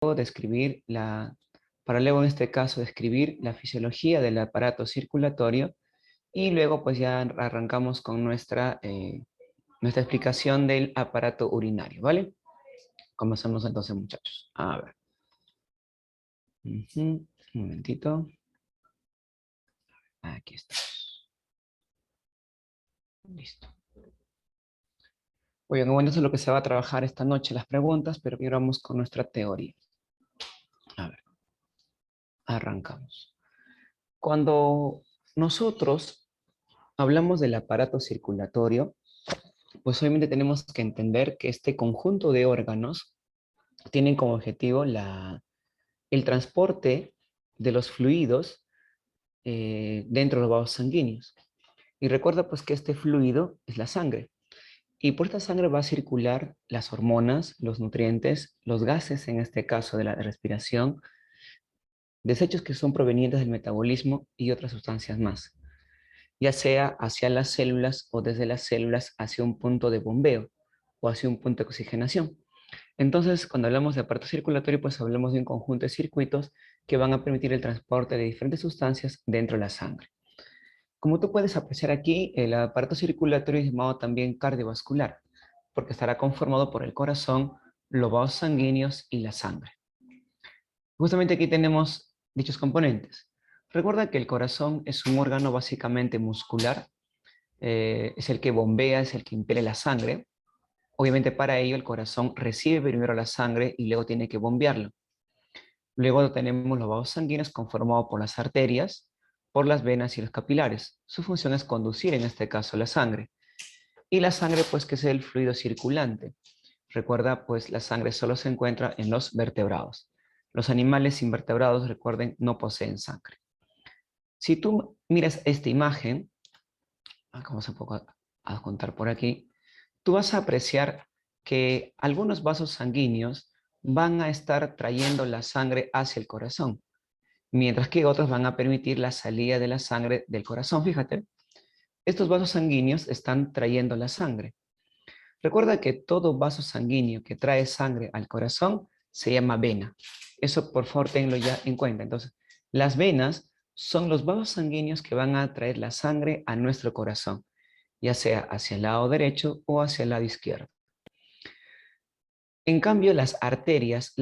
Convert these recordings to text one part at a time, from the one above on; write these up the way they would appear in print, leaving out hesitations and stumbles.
describir para luego en este caso describir la fisiología del aparato circulatorio y luego pues ya arrancamos con nuestra explicación del aparato urinario, ¿vale? Comenzamos entonces, muchachos. A ver. Un momentito. Aquí está. Listo. Muy bien, bueno, eso es lo que se va a trabajar esta noche, las preguntas, pero primero vamos con nuestra teoría. A ver, arrancamos. Cuando nosotros hablamos del aparato circulatorio, pues obviamente tenemos que entender que este conjunto de órganos tienen como objetivo el transporte de los fluidos dentro de los vasos sanguíneos. Y recuerda pues que este fluido es la sangre. Y por esta sangre va a circular las hormonas, los nutrientes, los gases, en este caso de la respiración, desechos que son provenientes del metabolismo y otras sustancias más, ya sea hacia las células o desde las células hacia un punto de bombeo o hacia un punto de oxigenación. Entonces, cuando hablamos de aparato circulatorio, pues hablamos de un conjunto de circuitos que van a permitir el transporte de diferentes sustancias dentro de la sangre. Como tú puedes apreciar aquí, el aparato circulatorio es llamado también cardiovascular, porque estará conformado por el corazón, los vasos sanguíneos y la sangre. Justamente aquí tenemos dichos componentes. Recuerda que el corazón es un órgano básicamente muscular, es el que bombea, es el que impele la sangre. Obviamente para ello el corazón recibe primero la sangre y luego tiene que bombearlo. Luego tenemos los vasos sanguíneos conformados por las arterias, por las venas y los capilares. Su función es conducir en este caso la sangre. Y la sangre pues que es el fluido circulante. Recuerda pues la sangre solo se encuentra en los vertebrados. Los animales invertebrados, recuerden, no poseen sangre. Si tú miras esta imagen, vamos un poco a adjuntar por aquí, tú vas a apreciar que algunos vasos sanguíneos van a estar trayendo la sangre hacia el corazón, mientras que otros van a permitir la salida de la sangre del corazón. Fíjate, estos vasos sanguíneos están trayendo la sangre. Recuerda que todo vaso sanguíneo que trae sangre al corazón se llama vena. Eso por favor tenlo ya en cuenta. Entonces, las venas son los vasos sanguíneos que van a traer la sangre a nuestro corazón, ya sea hacia el lado derecho o hacia el lado izquierdo. En cambio, las arterias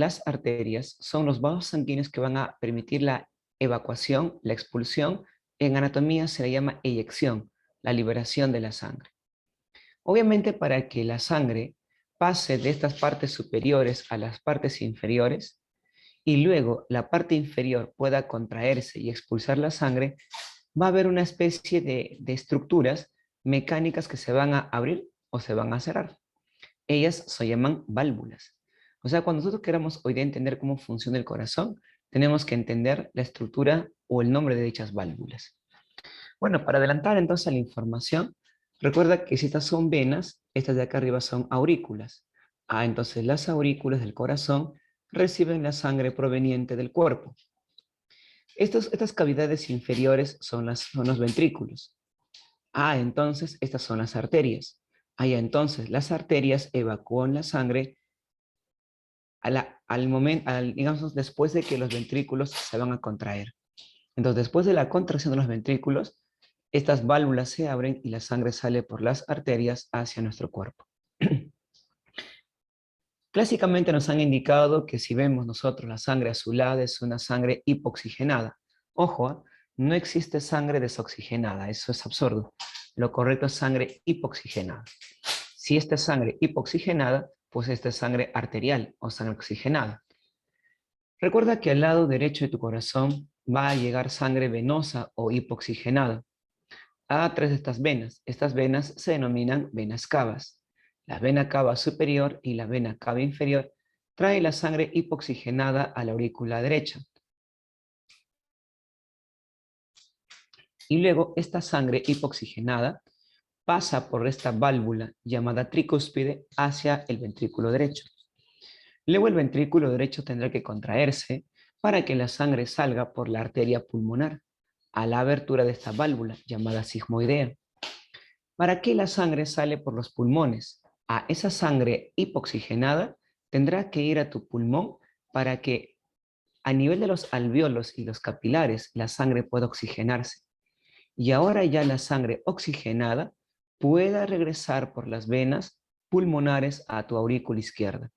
son los vasos sanguíneos que van a permitir la evacuación, la expulsión. En anatomía se le llama eyección, la liberación de la sangre. Obviamente, para que la sangre pase de estas partes superiores a las partes inferiores y luego la parte inferior pueda contraerse y expulsar la sangre, va a haber una especie de estructuras mecánicas que se van a abrir o se van a cerrar. Ellas se llaman válvulas. O sea, cuando nosotros queramos hoy día entender cómo funciona el corazón, tenemos que entender la estructura o el nombre de dichas válvulas. Bueno, para adelantar entonces la información, recuerda que si estas son venas, estas de acá arriba son aurículas. Entonces las aurículas del corazón reciben la sangre proveniente del cuerpo. Estas cavidades inferiores son los ventrículos. Entonces estas son las arterias. Entonces las arterias evacúan la sangre al momento, digamos, después de que los ventrículos se van a contraer. Entonces, después de la contracción de los ventrículos, estas válvulas se abren y la sangre sale por las arterias hacia nuestro cuerpo. Clásicamente nos han indicado que si vemos nosotros la sangre azulada es una sangre hipoxigenada. Ojo, no existe sangre desoxigenada, eso es absurdo. Lo correcto es sangre hipoxigenada. Si esta es sangre hipoxigenada, pues esta es sangre arterial o sangre oxigenada. Recuerda que al lado derecho de tu corazón va a llegar sangre venosa o hipoxigenada a tres de estas venas. Estas venas se denominan venas cavas. La vena cava superior y la vena cava inferior trae la sangre hipoxigenada a la aurícula derecha. Y luego esta sangre hipoxigenada pasa por esta válvula llamada tricúspide hacia el ventrículo derecho. Luego el ventrículo derecho tendrá que contraerse para que la sangre salga por la arteria pulmonar a la abertura de esta válvula llamada sigmoidea. ¿Para qué la sangre sale por los pulmones? Esa sangre hipoxigenada tendrá que ir a tu pulmón para que a nivel de los alvéolos y los capilares la sangre pueda oxigenarse. Y ahora ya la sangre oxigenada pueda regresar por las venas pulmonares a tu aurícula izquierda.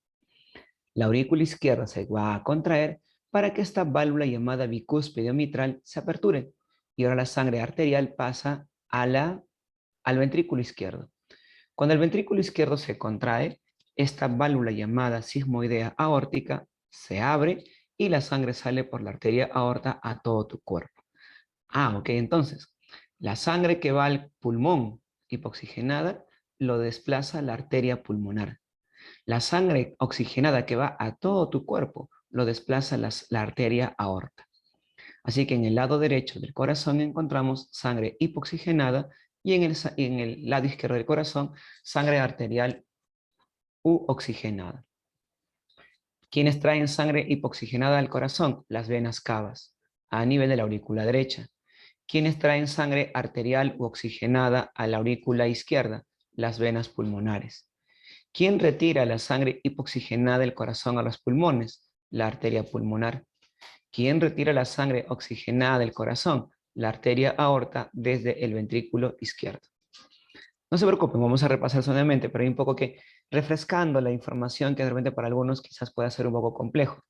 La aurícula izquierda se va a contraer para que esta válvula llamada bicúspide o mitral se aperture. Y ahora la sangre arterial pasa al ventrículo izquierdo. Cuando el ventrículo izquierdo se contrae, esta válvula llamada sigmoidea aórtica se abre y la sangre sale por la arteria aorta a todo tu cuerpo. Ok, entonces, la sangre que va al pulmón hipoxigenada lo desplaza la arteria pulmonar. La sangre oxigenada que va a todo tu cuerpo lo desplaza la arteria aorta. Así que en el lado derecho del corazón encontramos sangre hipoxigenada y en el lado izquierdo del corazón sangre arterial u oxigenada. ¿Quiénes traen sangre hipoxigenada al corazón? Las venas cavas, a nivel de la aurícula derecha. ¿Quiénes traen sangre arterial u oxigenada a la aurícula izquierda? Las venas pulmonares. ¿Quién retira la sangre hipoxigenada del corazón a los pulmones? La arteria pulmonar. ¿Quién retira la sangre oxigenada del corazón? La arteria aorta desde el ventrículo izquierdo. No se preocupen, vamos a repasar solamente, pero hay un poco que refrescando la información que de repente para algunos quizás pueda ser un poco complejo.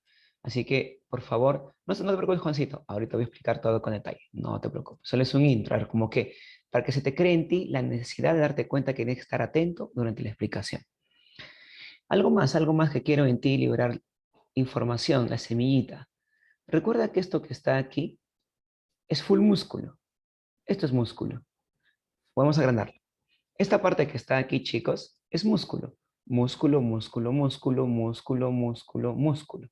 Así que, por favor, no te preocupes, Juancito. Ahorita voy a explicar todo con detalle. No te preocupes. Solo es un intro, como que para que se te cree en ti la necesidad de darte cuenta que tienes que estar atento durante la explicación. Algo más que quiero en ti liberar información, la semillita. Recuerda que esto que está aquí es full músculo. Esto es músculo. Vamos a agrandarlo. Esta parte que está aquí, chicos, es músculo. Músculo, músculo, músculo, músculo, músculo, músculo.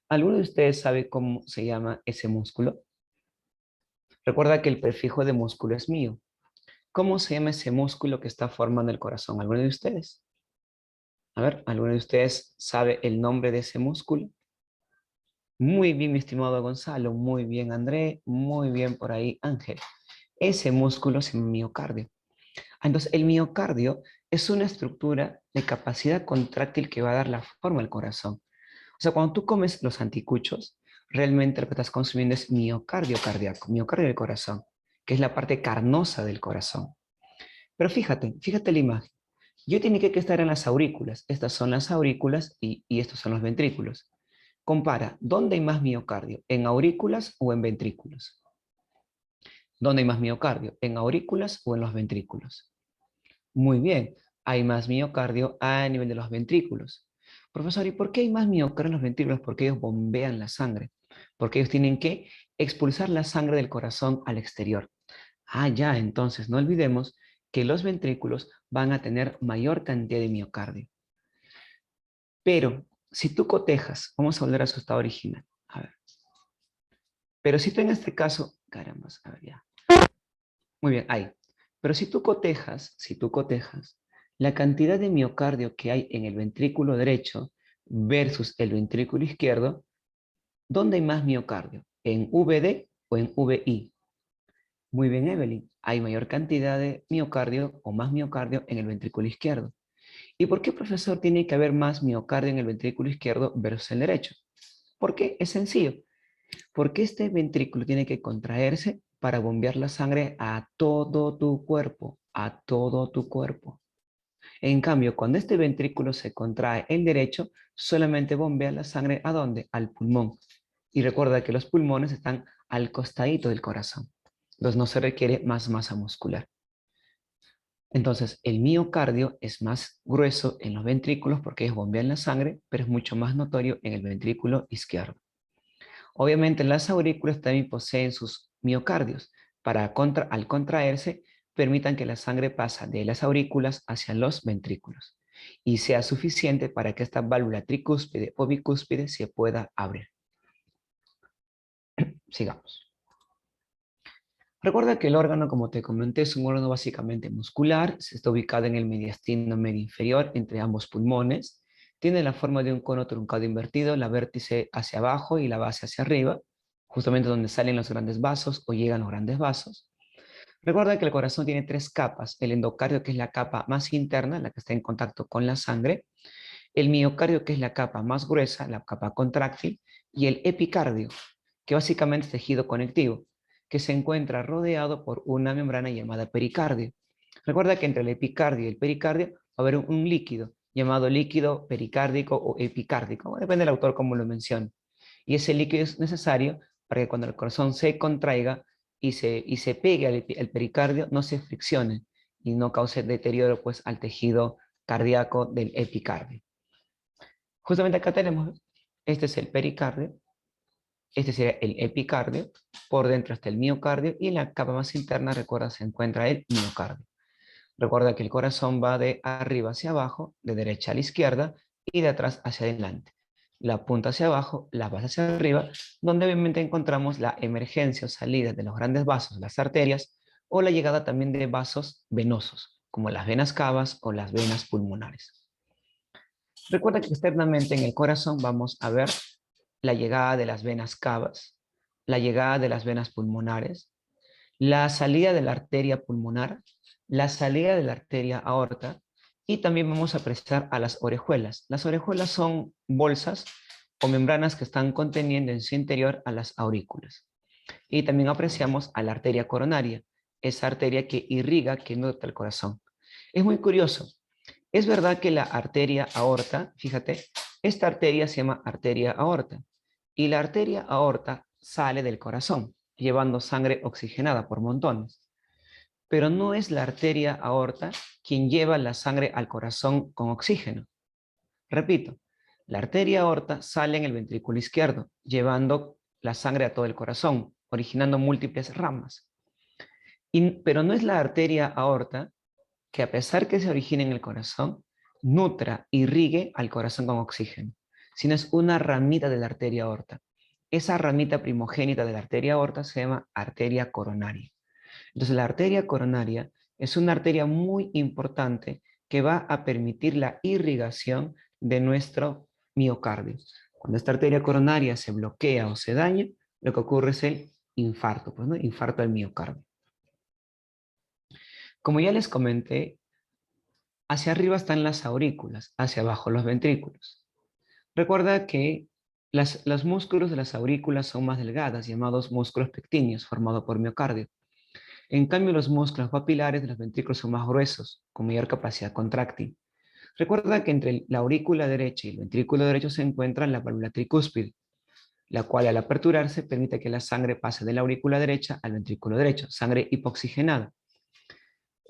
¿Alguno de ustedes sabe cómo se llama ese músculo? Recuerda que el prefijo de músculo es mío. ¿Cómo se llama ese músculo que está formando el corazón? ¿Alguno de ustedes? A ver, ¿alguno de ustedes sabe el nombre de ese músculo? Muy bien, mi estimado Gonzalo. Muy bien, André. Muy bien por ahí, Ángel. Ese músculo es el miocardio. Entonces, el miocardio es una estructura de capacidad contráctil que va a dar la forma al corazón. O sea, cuando tú comes los anticuchos, realmente lo que estás consumiendo es miocardio cardíaco, miocardio del corazón, que es la parte carnosa del corazón. Pero fíjate la imagen. Yo tiene que estar en las aurículas. Estas son las aurículas y estos son los ventrículos. Compara, ¿dónde hay más miocardio? ¿En aurículas o en ventrículos? ¿Dónde hay más miocardio? ¿En aurículas o en los ventrículos? Muy bien, hay más miocardio a nivel de los ventrículos. Profesor, ¿y por qué hay más miocardio en los ventrículos? Porque ellos bombean la sangre. Porque ellos tienen que expulsar la sangre del corazón al exterior. Ya, entonces no olvidemos que los ventrículos van a tener mayor cantidad de miocardio. Pero si tú cotejas, vamos a volver a su estado original. A ver. Pero si tú en este caso, caramba, a ver ya. Muy bien, ahí. Pero si tú cotejas la cantidad de miocardio que hay en el ventrículo derecho versus el ventrículo izquierdo, ¿dónde hay más miocardio? ¿En VD o en VI? Muy bien, Evelyn. Hay mayor cantidad de miocardio o más miocardio en el ventrículo izquierdo. ¿Y por qué, profesor, tiene que haber más miocardio en el ventrículo izquierdo versus el derecho? ¿Por qué? Es sencillo. Porque este ventrículo tiene que contraerse para bombear la sangre a todo tu cuerpo, a todo tu cuerpo. En cambio, cuando este ventrículo se contrae el derecho, solamente bombea la sangre ¿a dónde? Al pulmón. Y recuerda que los pulmones están al costadito del corazón. Entonces no se requiere más masa muscular. Entonces, el miocardio es más grueso en los ventrículos porque ellos bombean la sangre, pero es mucho más notorio en el ventrículo izquierdo. Obviamente, las aurículas también poseen sus miocardios. Al contraerse, permitan que la sangre pase de las aurículas hacia los ventrículos y sea suficiente para que esta válvula tricúspide o bicúspide se pueda abrir. Sigamos. Recuerda que el órgano, como te comenté, es un órgano básicamente muscular, está ubicado en el mediastino medio inferior entre ambos pulmones, tiene la forma de un cono truncado invertido, la vértice hacia abajo y la base hacia arriba, justamente donde salen los grandes vasos o llegan los grandes vasos. Recuerda que el corazón tiene tres capas, el endocardio, que es la capa más interna, la que está en contacto con la sangre, el miocardio, que es la capa más gruesa, la capa contráctil, y el epicardio, que básicamente es tejido conectivo, que se encuentra rodeado por una membrana llamada pericardio. Recuerda que entre el epicardio y el pericardio va a haber un líquido llamado líquido pericárdico o epicárdico, depende del autor cómo lo mencione. Y ese líquido es necesario para que cuando el corazón se contraiga y se pegue al pericardio, no se friccione y no cause deterioro pues, al tejido cardíaco del epicardio. Justamente acá tenemos, este es el pericardio, este sería el epicardio, por dentro está el miocardio y en la capa más interna, recuerda, se encuentra el miocardio. Recuerda que el corazón va de arriba hacia abajo, de derecha a la izquierda y de atrás hacia adelante. La punta hacia abajo, la base hacia arriba, donde obviamente encontramos la emergencia o salida de los grandes vasos, las arterias, o la llegada también de vasos venosos, como las venas cavas o las venas pulmonares. Recuerda que externamente en el corazón vamos a ver la llegada de las venas cavas, la llegada de las venas pulmonares, la salida de la arteria pulmonar, la salida de la arteria aorta y también vamos a apreciar a las orejuelas. Las orejuelas son bolsas o membranas que están conteniendo en su interior a las aurículas. Y también apreciamos a la arteria coronaria, esa arteria que irriga, que nutre el corazón. Es muy curioso. Es verdad que la arteria aorta, fíjate, esta arteria se llama arteria aorta y la arteria aorta sale del corazón, llevando sangre oxigenada por montones. Pero no es la arteria aorta quien lleva la sangre al corazón con oxígeno. Repito, la arteria aorta sale en el ventrículo izquierdo, llevando la sangre a todo el corazón, originando múltiples ramas. Pero no es la arteria aorta que, a pesar que se origina en el corazón, nutra, irrigue al corazón con oxígeno, sino es una ramita de la arteria aorta. Esa ramita primogénita de la arteria aorta se llama arteria coronaria. Entonces, la arteria coronaria es una arteria muy importante que va a permitir la irrigación de nuestro miocardio. Cuando esta arteria coronaria se bloquea o se daña, lo que ocurre es el infarto, pues, ¿no? Infarto del miocardio. Como ya les comenté, hacia arriba están las aurículas, hacia abajo los ventrículos. Recuerda que los músculos de las aurículas son más delgadas, llamados músculos pectíneos, formados por miocardio. En cambio, los músculos papilares de los ventrículos son más gruesos, con mayor capacidad contráctil. Recuerda que entre la aurícula derecha y el ventrículo derecho se encuentra la válvula tricúspide, la cual al aperturarse permite que la sangre pase de la aurícula derecha al ventrículo derecho, sangre hipoxigenada.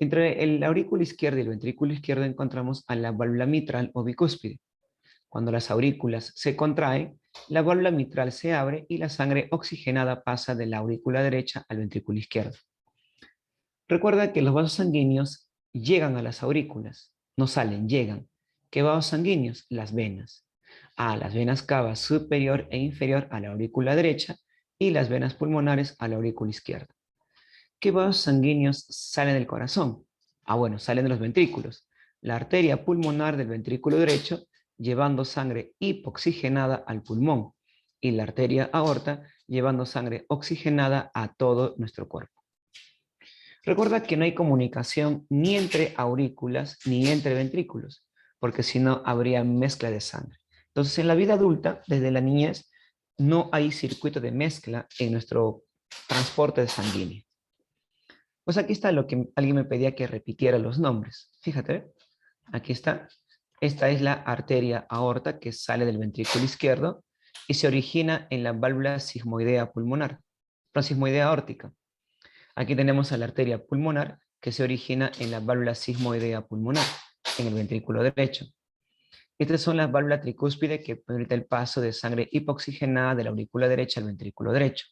Entre el aurículo izquierdo y el ventrículo izquierdo encontramos a la válvula mitral o bicúspide. Cuando las aurículas se contraen, la válvula mitral se abre y la sangre oxigenada pasa de la aurícula derecha al ventrículo izquierdo. Recuerda que los vasos sanguíneos llegan a las aurículas, no salen, llegan. ¿Qué vasos sanguíneos? Las venas. Las venas cava superior e inferior a la aurícula derecha y las venas pulmonares a la aurícula izquierda. ¿Qué vasos sanguíneos salen del corazón? Bueno, salen de los ventrículos. La arteria pulmonar del ventrículo derecho llevando sangre hipoxigenada al pulmón y la arteria aorta llevando sangre oxigenada a todo nuestro cuerpo. Recuerda que no hay comunicación ni entre aurículas ni entre ventrículos, porque si no habría mezcla de sangre. Entonces, en la vida adulta, desde la niñez, no hay circuito de mezcla en nuestro transporte sanguíneo. Pues aquí está lo que alguien me pedía que repitiera los nombres. Fíjate, aquí está. Esta es la arteria aorta que sale del ventrículo izquierdo y se origina en la válvula sigmoidea pulmonar, no, sigmoidea aórtica. Aquí tenemos a la arteria pulmonar que se origina en la válvula sigmoidea pulmonar, en el ventrículo derecho. Estas son las válvulas tricúspides que permiten el paso de sangre hipoxigenada de la aurícula derecha al ventrículo derecho.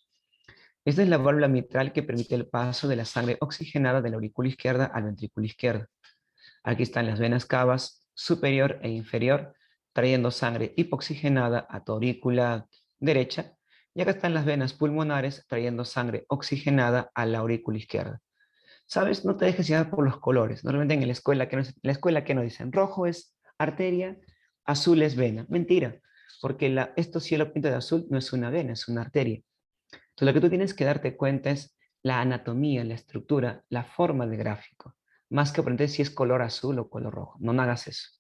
Esta es la válvula mitral que permite el paso de la sangre oxigenada de la aurícula izquierda al ventrículo izquierdo. Aquí están las venas cavas superior e inferior, trayendo sangre hipoxigenada a tu aurícula derecha. Y acá están las venas pulmonares, trayendo sangre oxigenada a la aurícula izquierda. ¿Sabes? No te dejes llevar por los colores. Normalmente en la escuela, que nos dicen? Rojo es arteria, azul es vena. Mentira, porque esto cielo pinto de azul no es una vena, es una arteria. Entonces, lo que tú tienes que darte cuenta es la anatomía, la estructura, la forma de gráfico, más que aprender si es color azul o color rojo. No hagas eso.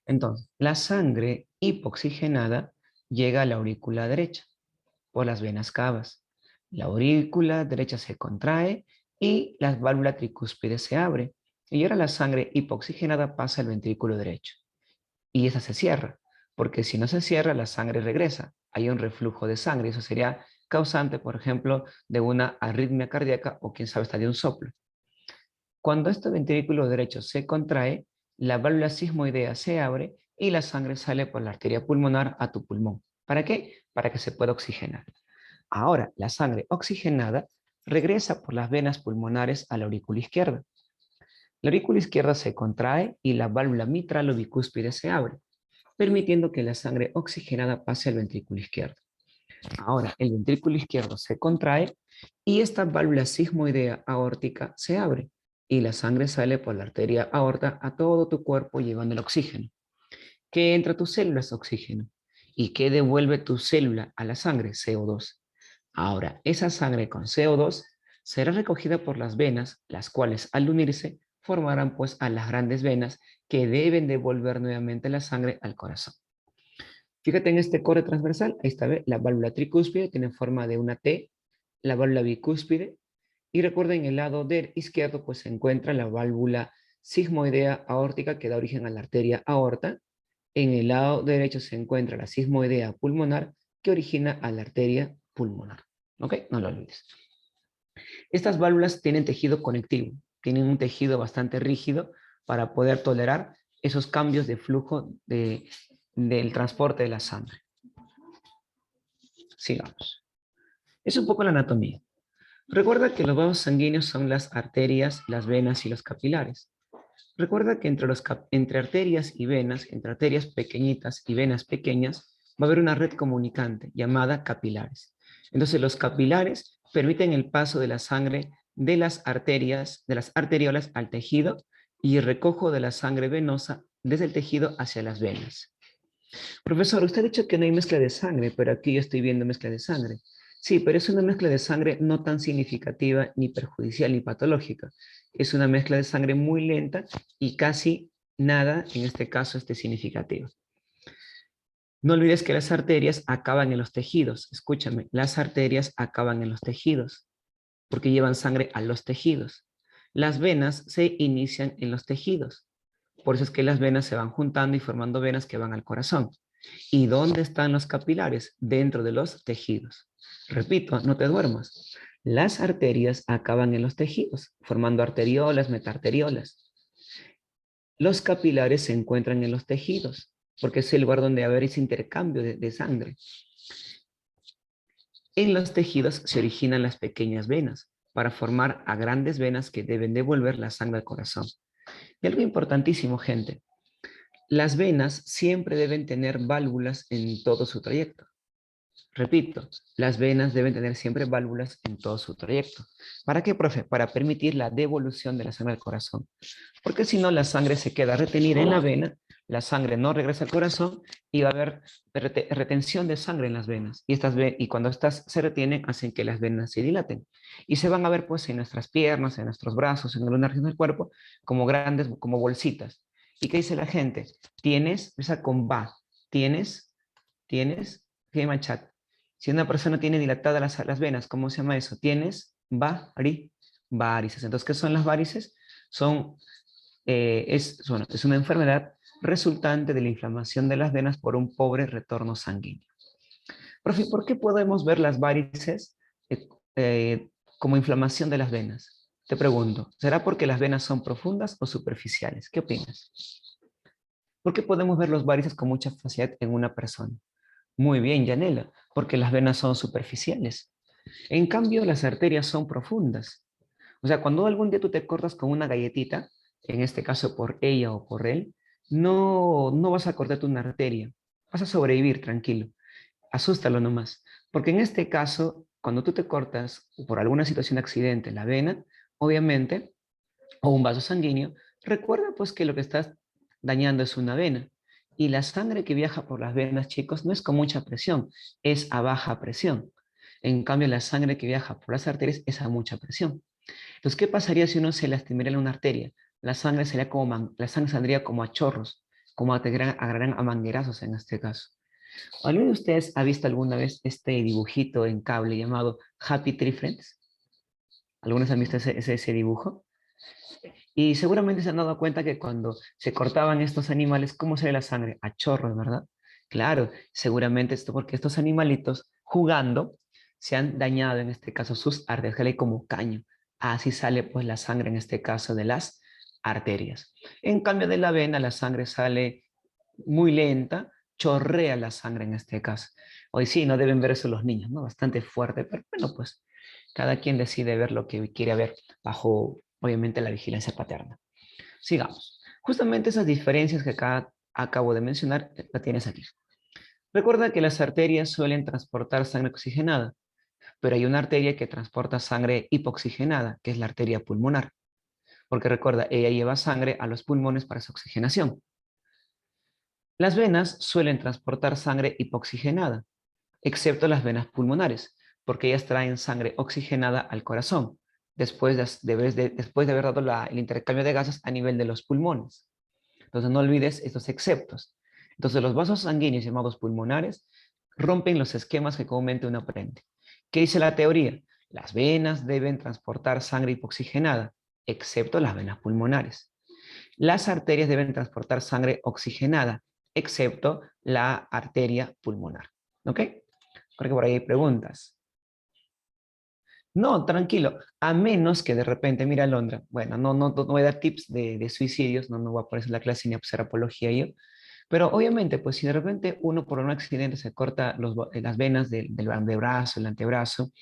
Entonces, la sangre hipoxigenada llega a la aurícula derecha por las venas cavas. La aurícula derecha se contrae y la válvula tricúspide se abre. Y ahora la sangre hipoxigenada pasa al ventrículo derecho. Y esa se cierra, porque si no se cierra, la sangre regresa. Hay un reflujo de sangre. Eso sería causante, por ejemplo, de una arritmia cardíaca o quién sabe, hasta de un soplo. Cuando este ventrículo derecho se contrae, la válvula sigmoidea se abre y la sangre sale por la arteria pulmonar a tu pulmón. ¿Para qué? Para que se pueda oxigenar. Ahora, la sangre oxigenada regresa por las venas pulmonares a la aurícula izquierda. La aurícula izquierda se contrae y la válvula mitral o bicúspide se abre, permitiendo que la sangre oxigenada pase al ventrículo izquierdo. Ahora, el ventrículo izquierdo se contrae y esta válvula sigmoidea aórtica se abre y la sangre sale por la arteria aorta a todo tu cuerpo llevando el oxígeno. ¿Qué entra a tus células? Oxígeno. ¿Y qué devuelve tu célula a la sangre? CO2. Ahora, esa sangre con CO2 será recogida por las venas, las cuales al unirse formarán pues a las grandes venas que deben devolver nuevamente la sangre al corazón. Fíjate en este core transversal, ahí está, ¿ve? La válvula tricúspide tiene forma de una T, la válvula bicúspide, y recuerden, en el lado izquierdo pues se encuentra la válvula sigmoidea aórtica que da origen a la arteria aorta. En el lado derecho se encuentra la sigmoidea pulmonar que origina a la arteria pulmonar. ¿Ok? No lo olvides. Estas válvulas tienen tejido conectivo, tienen un tejido bastante rígido para poder tolerar esos cambios de flujo del transporte de la sangre. Sigamos. Es un poco la anatomía. Recuerda que los vasos sanguíneos son las arterias, las venas y los capilares. Recuerda que entre arterias y venas, entre arterias pequeñitas y venas pequeñas, va a haber una red comunicante llamada capilares. Entonces los capilares permiten el paso de la sangre de las arterias, de las arteriolas al tejido y el recojo de la sangre venosa desde el tejido hacia las venas. Profesor, usted ha dicho que no hay mezcla de sangre, pero aquí yo estoy viendo mezcla de sangre. Sí, pero es una mezcla de sangre no tan significativa, ni perjudicial, ni patológica. Es una mezcla de sangre muy lenta y casi nada, en este caso, significativo. No olvides que las arterias acaban en los tejidos. Escúchame, las arterias acaban en los tejidos, porque llevan sangre a los tejidos. Las venas se inician en los tejidos. Por eso es que las venas se van juntando y formando venas que van al corazón. ¿Y dónde están los capilares? Dentro de los tejidos. Repito, no te duermas. Las arterias acaban en los tejidos, formando arteriolas, metarteriolas. Los capilares se encuentran en los tejidos, porque es el lugar donde haber ese intercambio de sangre. En los tejidos se originan las pequeñas venas, para formar a grandes venas que deben devolver la sangre al corazón. Y algo importantísimo, gente. Las venas siempre deben tener válvulas en todo su trayecto. Repito, las venas deben tener siempre válvulas en todo su trayecto. ¿Para qué, profe? Para permitir la devolución de la sangre al corazón. Porque si no, la sangre se queda retenida en la vena, la sangre no regresa al corazón y va a haber retención de sangre en las venas. Y cuando estas se retienen, hacen que las venas se dilaten. Y se van a ver pues en nuestras piernas, en nuestros brazos, en alguna región del cuerpo, como grandes, como bolsitas. ¿Y qué dice la gente? Tienes, empieza con va. Tienes, ¿qué llama chat? Si una persona tiene dilatadas las venas, ¿cómo se llama eso? Tienes varices. Entonces, ¿qué son las varices? Es una enfermedad resultante de la inflamación de las venas por un pobre retorno sanguíneo. Profe, ¿por qué podemos ver las varices como inflamación de las venas? Te pregunto, ¿será porque las venas son profundas o superficiales? ¿Qué opinas? ¿Por qué podemos ver los varices con mucha facilidad en una persona? Muy bien, Yanela, porque las venas son superficiales. En cambio, las arterias son profundas. O sea, cuando algún día tú te cortas con una galletita, en este caso por ella o por él, no vas a cortarte una arteria. Vas a sobrevivir tranquilo. Asústalo nomás. Porque en este caso, cuando tú te cortas por alguna situación de accidente la vena, obviamente, o un vaso sanguíneo, recuerda pues que lo que estás dañando es una vena. Y la sangre que viaja por las venas, chicos, no es con mucha presión, es a baja presión. En cambio, la sangre que viaja por las arterias es a mucha presión. Entonces, ¿qué pasaría si uno se lastimaría en una arteria? La sangre saldría como a chorros, como agarrarán a manguerazos en este caso. ¿Alguno de ustedes ha visto alguna vez este dibujito en cable llamado Happy Tree Friends? ¿Algunos han visto ese dibujo? Y seguramente se han dado cuenta que cuando se cortaban estos animales, ¿cómo sale la sangre? A chorros, ¿verdad? Claro, seguramente esto porque estos animalitos jugando se han dañado en este caso sus arterias, sale como caño. Así sale pues la sangre en este caso de las arterias. En cambio de la vena, la sangre sale muy lenta, chorrea la sangre en este caso. Hoy sí, no deben ver eso los niños, ¿no? Bastante fuerte, pero bueno, pues cada quien decide ver lo que quiere ver bajo, obviamente, la vigilancia paterna. Sigamos. Justamente esas diferencias que acá acabo de mencionar, la tienes aquí. Recuerda que las arterias suelen transportar sangre oxigenada, pero hay una arteria que transporta sangre hipoxigenada, que es la arteria pulmonar, porque recuerda, ella lleva sangre a los pulmones para su oxigenación. Las venas suelen transportar sangre hipoxigenada, excepto las venas pulmonares, porque ellas traen sangre oxigenada al corazón, después de haber dado el intercambio de gases a nivel de los pulmones. Entonces no olvides estos exceptos. Entonces los vasos sanguíneos llamados pulmonares rompen los esquemas que comúnmente uno aprende. ¿Qué dice la teoría? Las venas deben transportar sangre hipoxigenada, excepto las venas pulmonares. Las arterias deben transportar sangre oxigenada, excepto la arteria pulmonar. ¿Ok? Creo que por ahí hay preguntas. No, tranquilo, a menos que de repente, mira Londra, bueno, no voy a dar tips de suicidios, no voy a poner en la clase ni a hacer apología yo, pero obviamente, pues si de repente uno por un accidente se corta las venas del antebrazo, el antebrazo,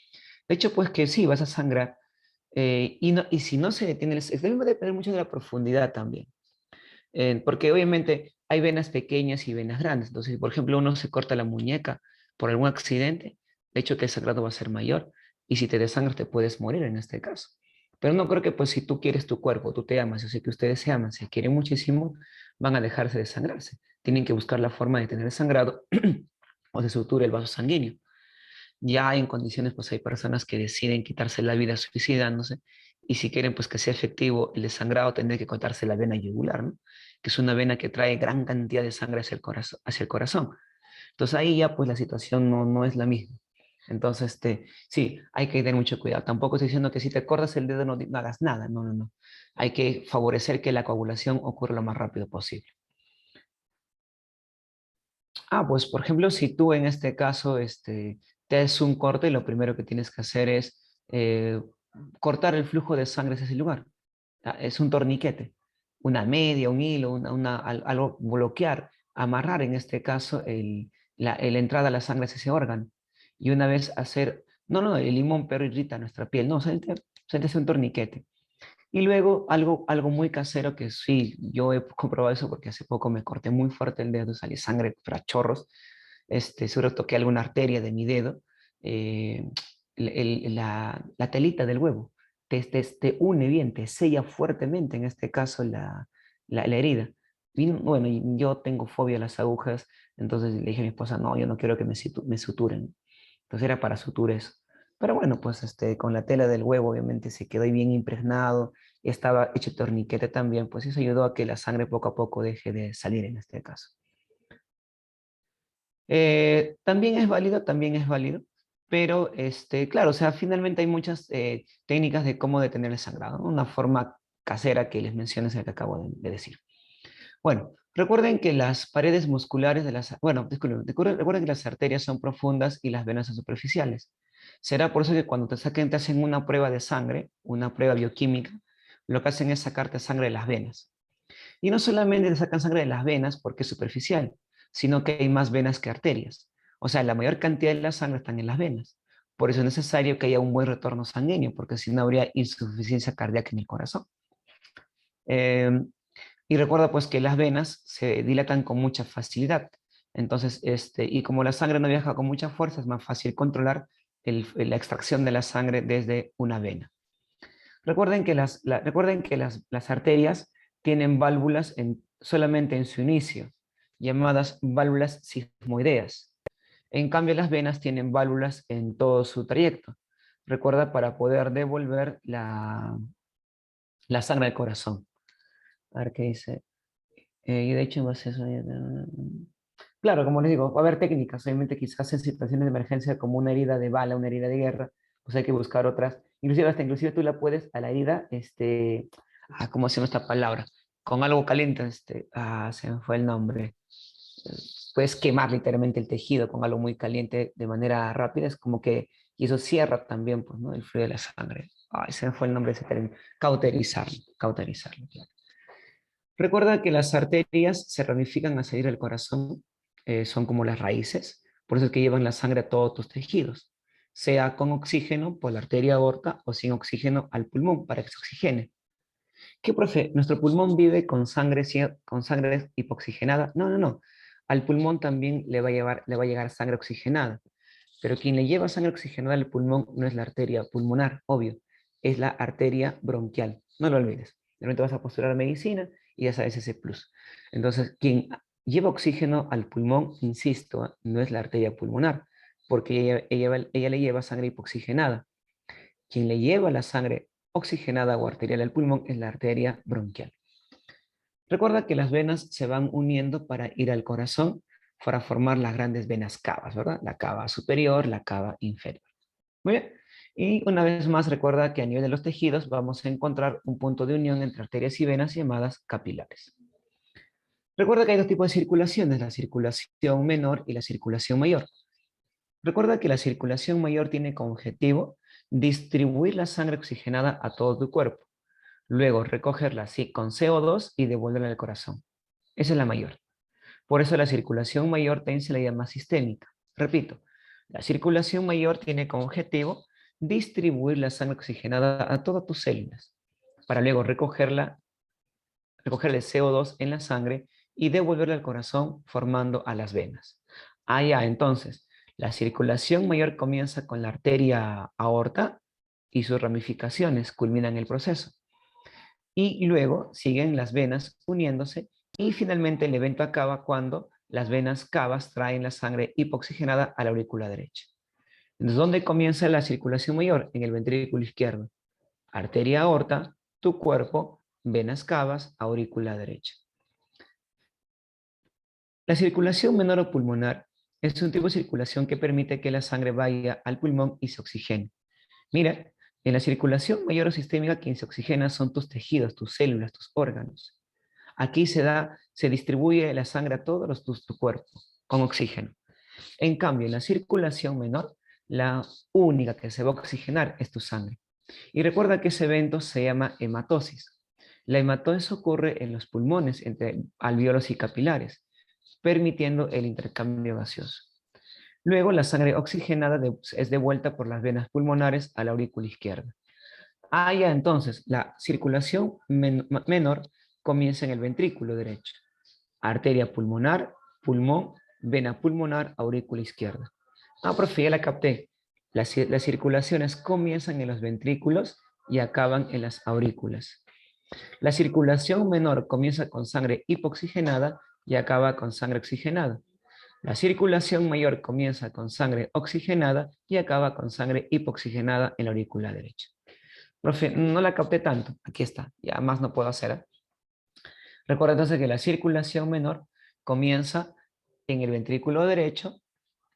de hecho, pues que sí, vas a sangrar, y si no se detiene, debe depender mucho de la profundidad también, porque obviamente hay venas pequeñas y venas grandes, entonces, si por ejemplo uno se corta la muñeca por algún accidente, de hecho que el sangrado va a ser mayor, y si te desangras te puedes morir en este caso. Pero no creo que pues si tú quieres tu cuerpo, tú te amas, yo sé que ustedes se aman, se quieren muchísimo, van a dejarse de sangrarse. Tienen que buscar la forma de tener el sangrado o de sutura el vaso sanguíneo. Ya en condiciones, pues hay personas que deciden quitarse la vida suicidándose y si quieren pues que sea efectivo el desangrado tendrán que cortarse la vena yugular, ¿no? Que es una vena que trae gran cantidad de sangre hacia el corazón, hacia el corazón. Entonces ahí ya pues la situación no es la misma. Entonces, sí, hay que tener mucho cuidado. Tampoco estoy diciendo que si te cortas el dedo no hagas nada, no. Hay que favorecer que la coagulación ocurra lo más rápido posible. Pues por ejemplo, si tú en este caso te haces un corte, lo primero que tienes que hacer es cortar el flujo de sangre hacia ese lugar. Es un torniquete, una media, un hilo, algo, bloquear, amarrar en este caso la entrada a la sangre hacia ese órgano. Y una vez hacer, no, el limón pero irrita nuestra piel, no, se hace un torniquete. Y luego algo muy casero que sí, yo he comprobado eso porque hace poco me corté muy fuerte el dedo, salí sangre para chorros, seguro toqué alguna arteria de mi dedo, eh, la telita del huevo te une bien, te sella fuertemente en este caso la herida. Y, bueno, y yo tengo fobia a las agujas, entonces le dije a mi esposa, no, yo no quiero que me suturen. Entonces era para sutures. Pero bueno, pues con la tela del huevo obviamente se quedó ahí bien impregnado y estaba hecho torniquete también, pues eso ayudó a que la sangre poco a poco deje de salir en este caso. También es válido, pero claro, o sea, finalmente hay muchas técnicas de cómo detener el sangrado, ¿no? Una forma casera que les mencioné es la que acabo de decir. Bueno, recuerden que las paredes musculares de las, bueno, disculpen, recuerden que las arterias son profundas y las venas son superficiales. Será por eso que cuando te hacen una prueba de sangre, una prueba bioquímica, lo que hacen es sacarte sangre de las venas. Y no solamente le sacan sangre de las venas porque es superficial, sino que hay más venas que arterias. O sea, la mayor cantidad de la sangre están en las venas. Por eso es necesario que haya un buen retorno sanguíneo, porque si no habría insuficiencia cardíaca en el corazón. Eh, y recuerda pues que las venas se dilatan con mucha facilidad. Entonces, y como la sangre no viaja con mucha fuerza, es más fácil controlar la extracción de la sangre desde una vena. Recuerden que las arterias tienen válvulas solamente en su inicio, llamadas válvulas sigmoideas. En cambio, las venas tienen válvulas en todo su trayecto. Recuerda para poder devolver la sangre al corazón. A ver qué dice. Y de hecho, en base a eso, claro, como les digo, va a haber técnicas, obviamente quizás en situaciones de emergencia como una herida de bala, una herida de guerra, pues hay que buscar otras, inclusive tú la puedes a la herida, ¿cómo se llama esta palabra? Con algo caliente, se me fue el nombre. Puedes quemar literalmente el tejido con algo muy caliente de manera rápida, es como que, y eso cierra también, pues, ¿no? El fluido de la sangre. Ay, se me fue el nombre de ese término. Cauterizarlo, claro. Recuerda que las arterias se ramifican hacia ir al corazón, son como las raíces, por eso es que llevan la sangre a todos tus tejidos, sea con oxígeno por la arteria aorta o sin oxígeno al pulmón para que se oxigene. ¿Qué, profe? ¿Nuestro pulmón vive con sangre hipoxigenada? No, no, no. Al pulmón también le va a llegar sangre oxigenada, pero quien le lleva sangre oxigenada al pulmón no es la arteria pulmonar, obvio, es la arteria bronquial. No lo olvides. De repente vas a postular medicina y ya sabes ese plus. Entonces, quien lleva oxígeno al pulmón, insisto, no es la arteria pulmonar, porque ella le lleva sangre hipoxigenada. Quien le lleva la sangre oxigenada o arterial al pulmón es la arteria bronquial. Recuerda que las venas se van uniendo para ir al corazón para formar las grandes venas cavas, ¿verdad? La cava superior, la cava inferior. Muy bien. Y una vez más, recuerda que a nivel de los tejidos vamos a encontrar un punto de unión entre arterias y venas llamadas capilares. Recuerda que hay dos tipos de circulaciones, la circulación menor y la circulación mayor. Recuerda que la circulación mayor tiene como objetivo distribuir la sangre oxigenada a todo tu cuerpo, luego recogerla así con CO2 y devolverla al corazón. Esa es la mayor. Por eso la circulación mayor también se le llama sistémica. Repito, la circulación mayor tiene como objetivo distribuir la sangre oxigenada a todas tus células, para luego recogerle CO2 en la sangre y devolverla al corazón formando a las venas. Entonces, la circulación mayor comienza con la arteria aorta y sus ramificaciones culminan el proceso. Y luego siguen las venas uniéndose y finalmente el evento acaba cuando las venas cavas traen la sangre hipoxigenada a la aurícula derecha. Entonces, ¿dónde comienza la circulación mayor? En el ventrículo izquierdo. Arteria aorta, tu cuerpo, venas cavas, aurícula derecha. La circulación menor o pulmonar es un tipo de circulación que permite que la sangre vaya al pulmón y se oxigene. Mira, en la circulación mayor o sistémica quien se oxigena son tus tejidos, tus células, tus órganos. Aquí se distribuye la sangre a todos tu cuerpo con oxígeno. En cambio, en la circulación menor, la única que se va a oxigenar es tu sangre. Y recuerda que ese evento se llama hematosis. La hematosis ocurre en los pulmones entre alveolos y capilares, permitiendo el intercambio gaseoso. Luego, la sangre oxigenada es devuelta por las venas pulmonares a la aurícula izquierda. Entonces, la circulación menor comienza en el ventrículo derecho. Arteria pulmonar, pulmón, vena pulmonar, aurícula izquierda. Profe, ya la capté. Las circulaciones comienzan en los ventrículos y acaban en las aurículas. La circulación menor comienza con sangre hipoxigenada y acaba con sangre oxigenada. La circulación mayor comienza con sangre oxigenada y acaba con sangre hipoxigenada en la aurícula derecha. Profe, no la capté tanto. Aquí está, ya más no puedo hacer. Recuerda entonces que la circulación menor comienza en el ventrículo derecho,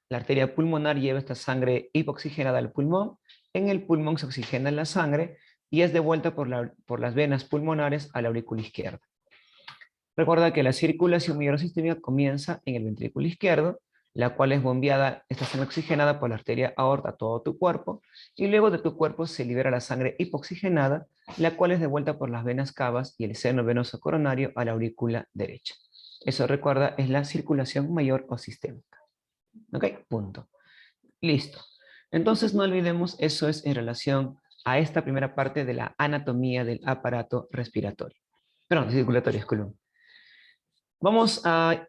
la arteria pulmonar lleva esta sangre hipoxigenada al pulmón, en el pulmón se oxigena la sangre y es devuelta por las venas pulmonares a la aurícula izquierda. Recuerda que la circulación mayor sistémica comienza en el ventrículo izquierdo, la cual es bombeada, esta sangre oxigenada por la arteria aorta a todo tu cuerpo, y luego de tu cuerpo se libera la sangre hipoxigenada, la cual es devuelta por las venas cavas y el seno venoso coronario a la aurícula derecha. Eso, recuerda, es la circulación mayor o sistémica. ¿Ok? Punto. Listo. Entonces no olvidemos, eso es en relación a esta primera parte de la anatomía del aparato respiratorio. Perdón, circulatorio, disculpen. Vamos a,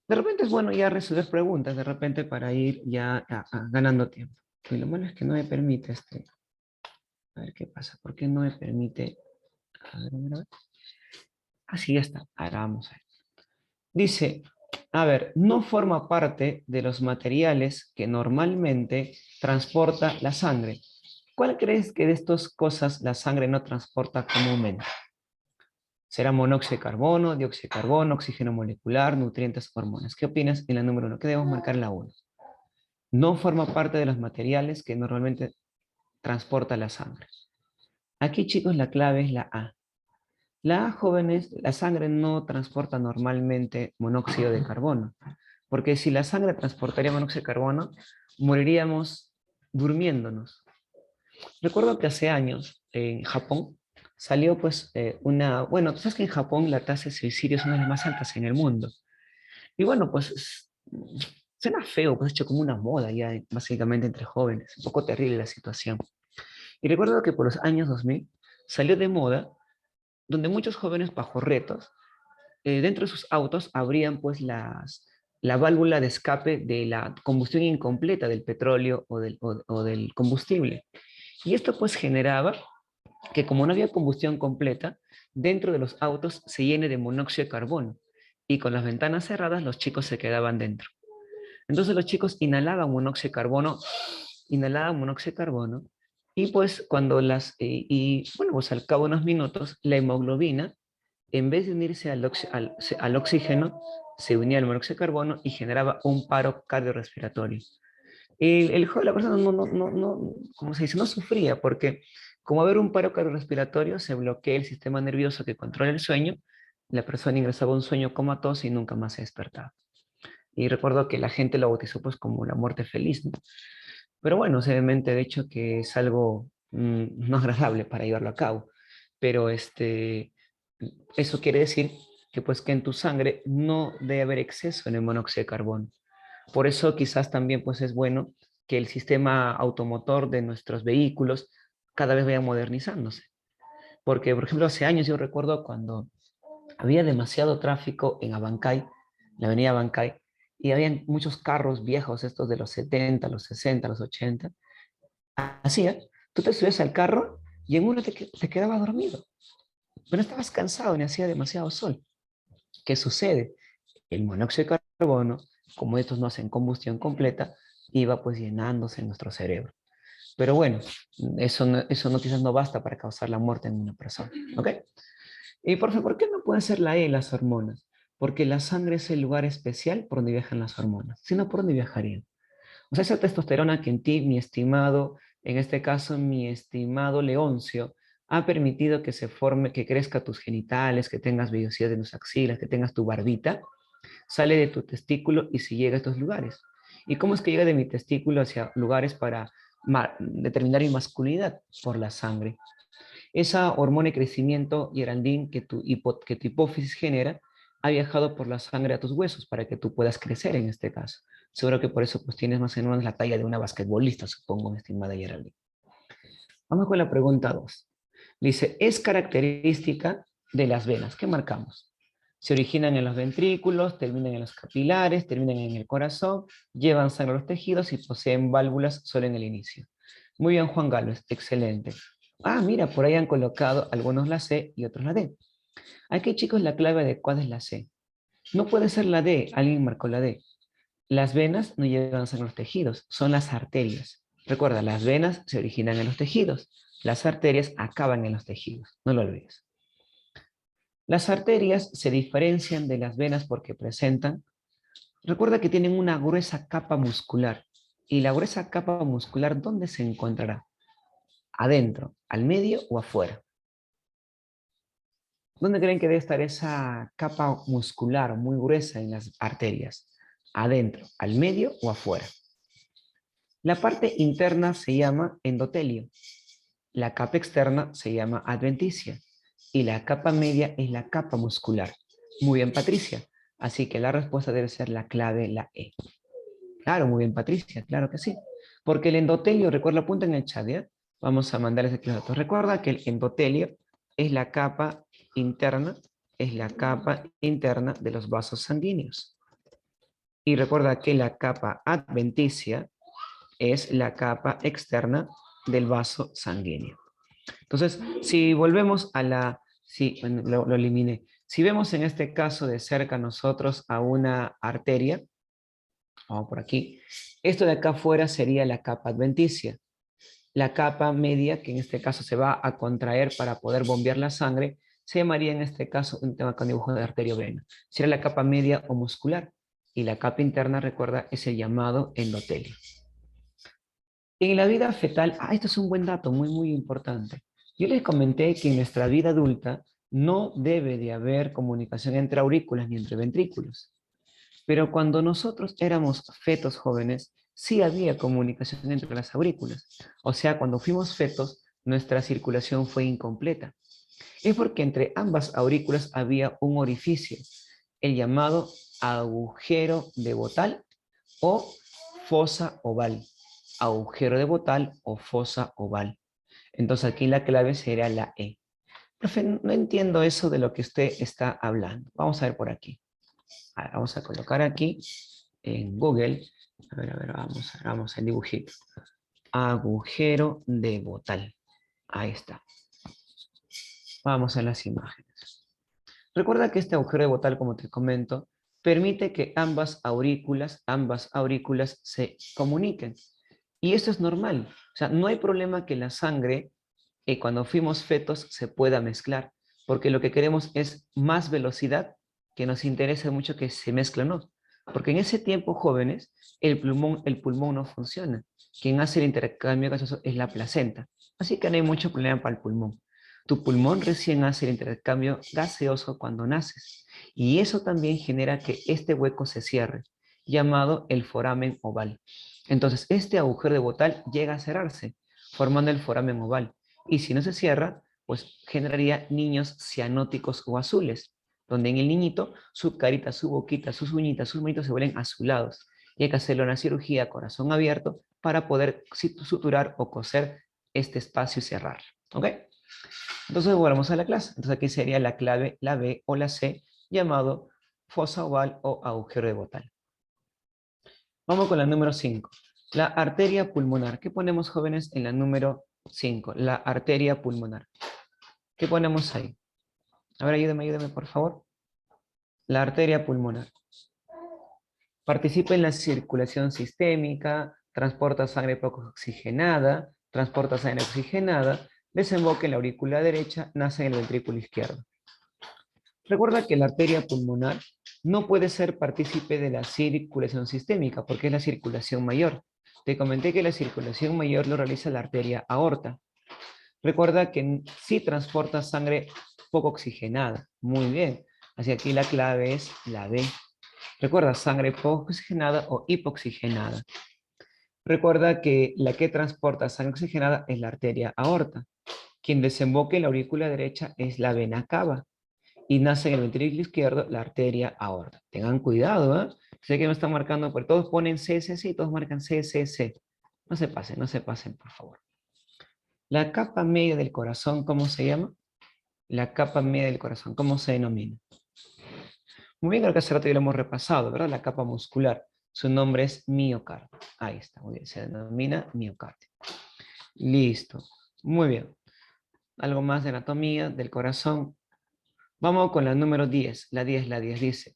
de repente es bueno ya resolver preguntas, de repente para ir ya ganando tiempo. Y lo malo es que no me permite a ver qué pasa, ¿por qué no me permite? A ver. Así ya está, ahora vamos a ver. Dice, no forma parte de los materiales que normalmente transporta la sangre. ¿Cuál crees que de estas cosas la sangre no transporta comúnmente? Será monóxido de carbono, dióxido de carbono, oxígeno molecular, nutrientes, hormonas. ¿Qué opinas en la número 1? ¿Qué debemos marcar en la 1? No forma parte de los materiales que normalmente transporta la sangre. Aquí, chicos, la clave es la A. La A, jóvenes, la sangre no transporta normalmente monóxido de carbono, porque si la sangre transportaría monóxido de carbono, moriríamos durmiéndonos. Recuerdo que hace años en Japón salió pues bueno, tú sabes que en Japón la tasa de suicidio es una de las más altas en el mundo. Y bueno, pues suena feo, pues hecho como una moda ya básicamente entre jóvenes, un poco terrible la situación. Y recuerdo que por los años 2000 salió de moda donde muchos jóvenes bajo retos, dentro de sus autos abrían pues la válvula de escape de la combustión incompleta del petróleo o del combustible. Y esto pues generaba que como no había combustión completa, dentro de los autos se llene de monóxido de carbono y con las ventanas cerradas los chicos se quedaban dentro. Entonces los chicos inhalaban monóxido de carbono y pues bueno, pues al cabo de unos minutos la hemoglobina, en vez de unirse al oxígeno, se unía al monóxido de carbono y generaba un paro cardiorrespiratorio. La persona como se dice, no sufría porque como haber un paro cardiorrespiratorio se bloquea el sistema nervioso que controla el sueño, la persona ingresaba a un sueño comatoso y nunca más se despertaba. Y recuerdo que la gente lo bautizó pues como la muerte feliz, ¿no? Pero bueno, obviamente de hecho que es algo no agradable para llevarlo a cabo. Pero eso quiere decir que pues que en tu sangre no debe haber exceso en el monóxido de carbono. Por eso quizás también pues es bueno que el sistema automotor de nuestros vehículos cada vez vaya modernizándose. Porque, por ejemplo, hace años yo recuerdo cuando había demasiado tráfico en Abancay, la avenida Abancay, y había muchos carros viejos, estos de los 70, los 60, los 80. Así, ¿eh? Tú te subías al carro y en uno te quedabas dormido. Pero no estabas cansado ni hacía demasiado sol. ¿Qué sucede? El monóxido de carbono, como estos no hacen combustión completa, iba pues llenándose en nuestro cerebro. Pero bueno, eso quizás no basta para causar la muerte en una persona. ¿Ok? Y por favor, ¿por qué no puede ser la E las hormonas? Porque la sangre es el lugar especial por donde viajan las hormonas. Si no, ¿por dónde viajarían? O sea, esa testosterona que en ti, mi estimado, en este caso, mi estimado Leoncio, ha permitido que se forme, que crezca tus genitales, que tengas vellosidad en tus axilas, que tengas tu barbita, sale de tu testículo y se llega a estos lugares. ¿Y cómo es que llega de mi testículo hacia lugares para determinar mi masculinidad? Por la sangre. Esa hormona de crecimiento, Geraldine, que tu hipófisis genera, ha viajado por la sangre a tus huesos para que tú puedas crecer en este caso. Seguro que por eso pues tienes más o menos la talla de una basquetbolista, supongo, mi estimada Geraldine. Vamos con la pregunta 2. Dice, es característica de las venas. ¿Qué marcamos? Se originan en los ventrículos, terminan en los capilares, terminan en el corazón, llevan sangre a los tejidos y poseen válvulas solo en el inicio. Muy bien, Juan Galo, excelente. Ah, mira, por ahí han colocado algunos la C y otros la D. Aquí, chicos, la clave adecuada es la C. No puede ser la D, alguien marcó la D. Las venas no llevan sangre a los tejidos, son las arterias. Recuerda, las venas se originan en los tejidos, las arterias acaban en los tejidos, no lo olvides. Las arterias se diferencian de las venas porque recuerda que tienen una gruesa capa muscular. ¿Y la gruesa capa muscular dónde se encontrará? ¿Adentro, al medio o afuera? ¿Dónde creen que debe estar esa capa muscular muy gruesa en las arterias? ¿Adentro, al medio o afuera? La parte interna se llama endotelio, la capa externa se llama adventicia y la capa media es la capa muscular. Muy bien, Patricia. Así que la respuesta debe ser la clave, la E. Claro, muy bien, Patricia, claro que sí. Porque el endotelio, recuerda, apunta en el chat, ¿ya? Vamos a mandarles aquí los datos. Recuerda que el endotelio es la capa interna, de los vasos sanguíneos. Y recuerda que la capa adventicia es la capa externa del vaso sanguíneo. Entonces, si volvemos a bueno, lo eliminé. Si vemos en este caso de cerca nosotros a una arteria, vamos por aquí, esto de acá afuera sería la capa adventicia. La capa media, que en este caso se va a contraer para poder bombear la sangre, se llamaría en este caso un tema con dibujo de arteria o vena. Será la capa media o muscular. Y la capa interna, recuerda, es el llamado endotelio. En la vida fetal, esto es un buen dato, muy, muy importante. Yo les comenté que en nuestra vida adulta no debe de haber comunicación entre aurículas ni entre ventrículos. Pero cuando nosotros éramos fetos jóvenes, sí había comunicación entre las aurículas. O sea, cuando fuimos fetos, nuestra circulación fue incompleta. Es porque entre ambas aurículas había un orificio, el llamado agujero de Botal o fosa oval. Agujero de Botal o fosa oval. Entonces aquí la clave será la E. Profe, no entiendo eso de lo que usted está hablando. Vamos a ver por aquí. Vamos a colocar aquí en Google. A ver, vamos al dibujito. Agujero de Botal. Ahí está. Vamos a las imágenes. Recuerda que este agujero de Botal, como te comento, permite que ambas aurículas se comuniquen. Y eso es normal. O sea, no hay problema que la sangre, cuando fuimos fetos, se pueda mezclar. Porque lo que queremos es más velocidad, que nos interesa mucho que se mezcle o no. Porque en ese tiempo, jóvenes, el pulmón no funciona. Quien hace el intercambio gaseoso es la placenta. Así que no hay mucho problema para el pulmón. Tu pulmón recién hace el intercambio gaseoso cuando naces. Y eso también genera que este hueco se cierre, llamado el foramen oval. Entonces, este agujero de Botal llega a cerrarse, formando el foramen oval. Y si no se cierra, pues generaría niños cianóticos o azules, donde en el niñito su carita, su boquita, sus uñitas, sus manitos se vuelven azulados. Y hay que hacerle una cirugía a corazón abierto para poder suturar o coser este espacio y cerrar. ¿Ok? Entonces volvemos a la clase. Entonces aquí sería la clave, la B o la C, llamado fosa oval o agujero de Botal. Vamos con la número 5. La arteria pulmonar. ¿Qué ponemos, jóvenes, en la número 5? La arteria pulmonar. ¿Qué ponemos ahí? A ver, ayúdeme, por favor. La arteria pulmonar. Participa en la circulación sistémica, transporta sangre poco oxigenada, desemboca en la aurícula derecha, nace en el ventrículo izquierdo. Recuerda que la arteria pulmonar no puede ser partícipe de la circulación sistémica porque es la circulación mayor. Te comenté que la circulación mayor lo realiza la arteria aorta. Recuerda que sí transporta sangre poco oxigenada. Muy bien. Así aquí la clave es la B. Recuerda, sangre poco oxigenada o hipoxigenada. Recuerda que la que transporta sangre oxigenada es la arteria aorta. Quien desemboca en la aurícula derecha es la vena cava. Y nace en el ventrículo izquierdo la arteria aorta. Tengan cuidado, ¿eh? Sé que me están marcando, pero todos ponen CCC y todos marcan CCC. No se pasen, por favor. La capa media del corazón, ¿cómo se llama? La capa media del corazón, ¿cómo se denomina? Muy bien, creo que hace rato ya lo hemos repasado, ¿verdad? La capa muscular. Su nombre es miocardio. Ahí está, muy bien, se denomina miocardio. Listo, muy bien. Algo más de anatomía del corazón. Vamos con la número 10. La 10 dice: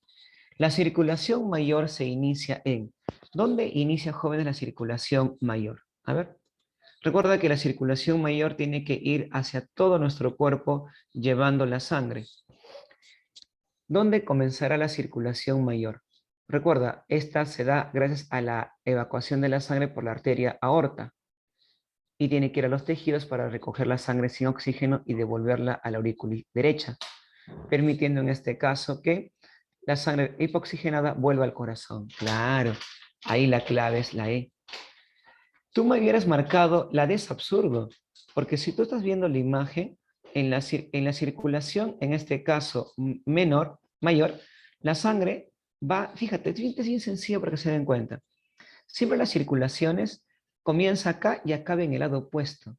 la circulación mayor se inicia en... ¿Dónde inicia, jóvenes, la circulación mayor? A ver. Recuerda que la circulación mayor tiene que ir hacia todo nuestro cuerpo llevando la sangre. ¿Dónde comenzará la circulación mayor? Recuerda, esta se da gracias a la evacuación de la sangre por la arteria aorta y tiene que ir a los tejidos para recoger la sangre sin oxígeno y devolverla a la aurícula derecha, permitiendo en este caso que la sangre hipoxigenada vuelva al corazón. Claro, ahí la clave es la E. Tú me hubieras marcado la D, es absurdo, porque si tú estás viendo la imagen, en la circulación, en este caso mayor, la sangre va, fíjate, es bien sencillo para que se den cuenta. Siempre las circulaciones comienza acá y acaba en el lado opuesto.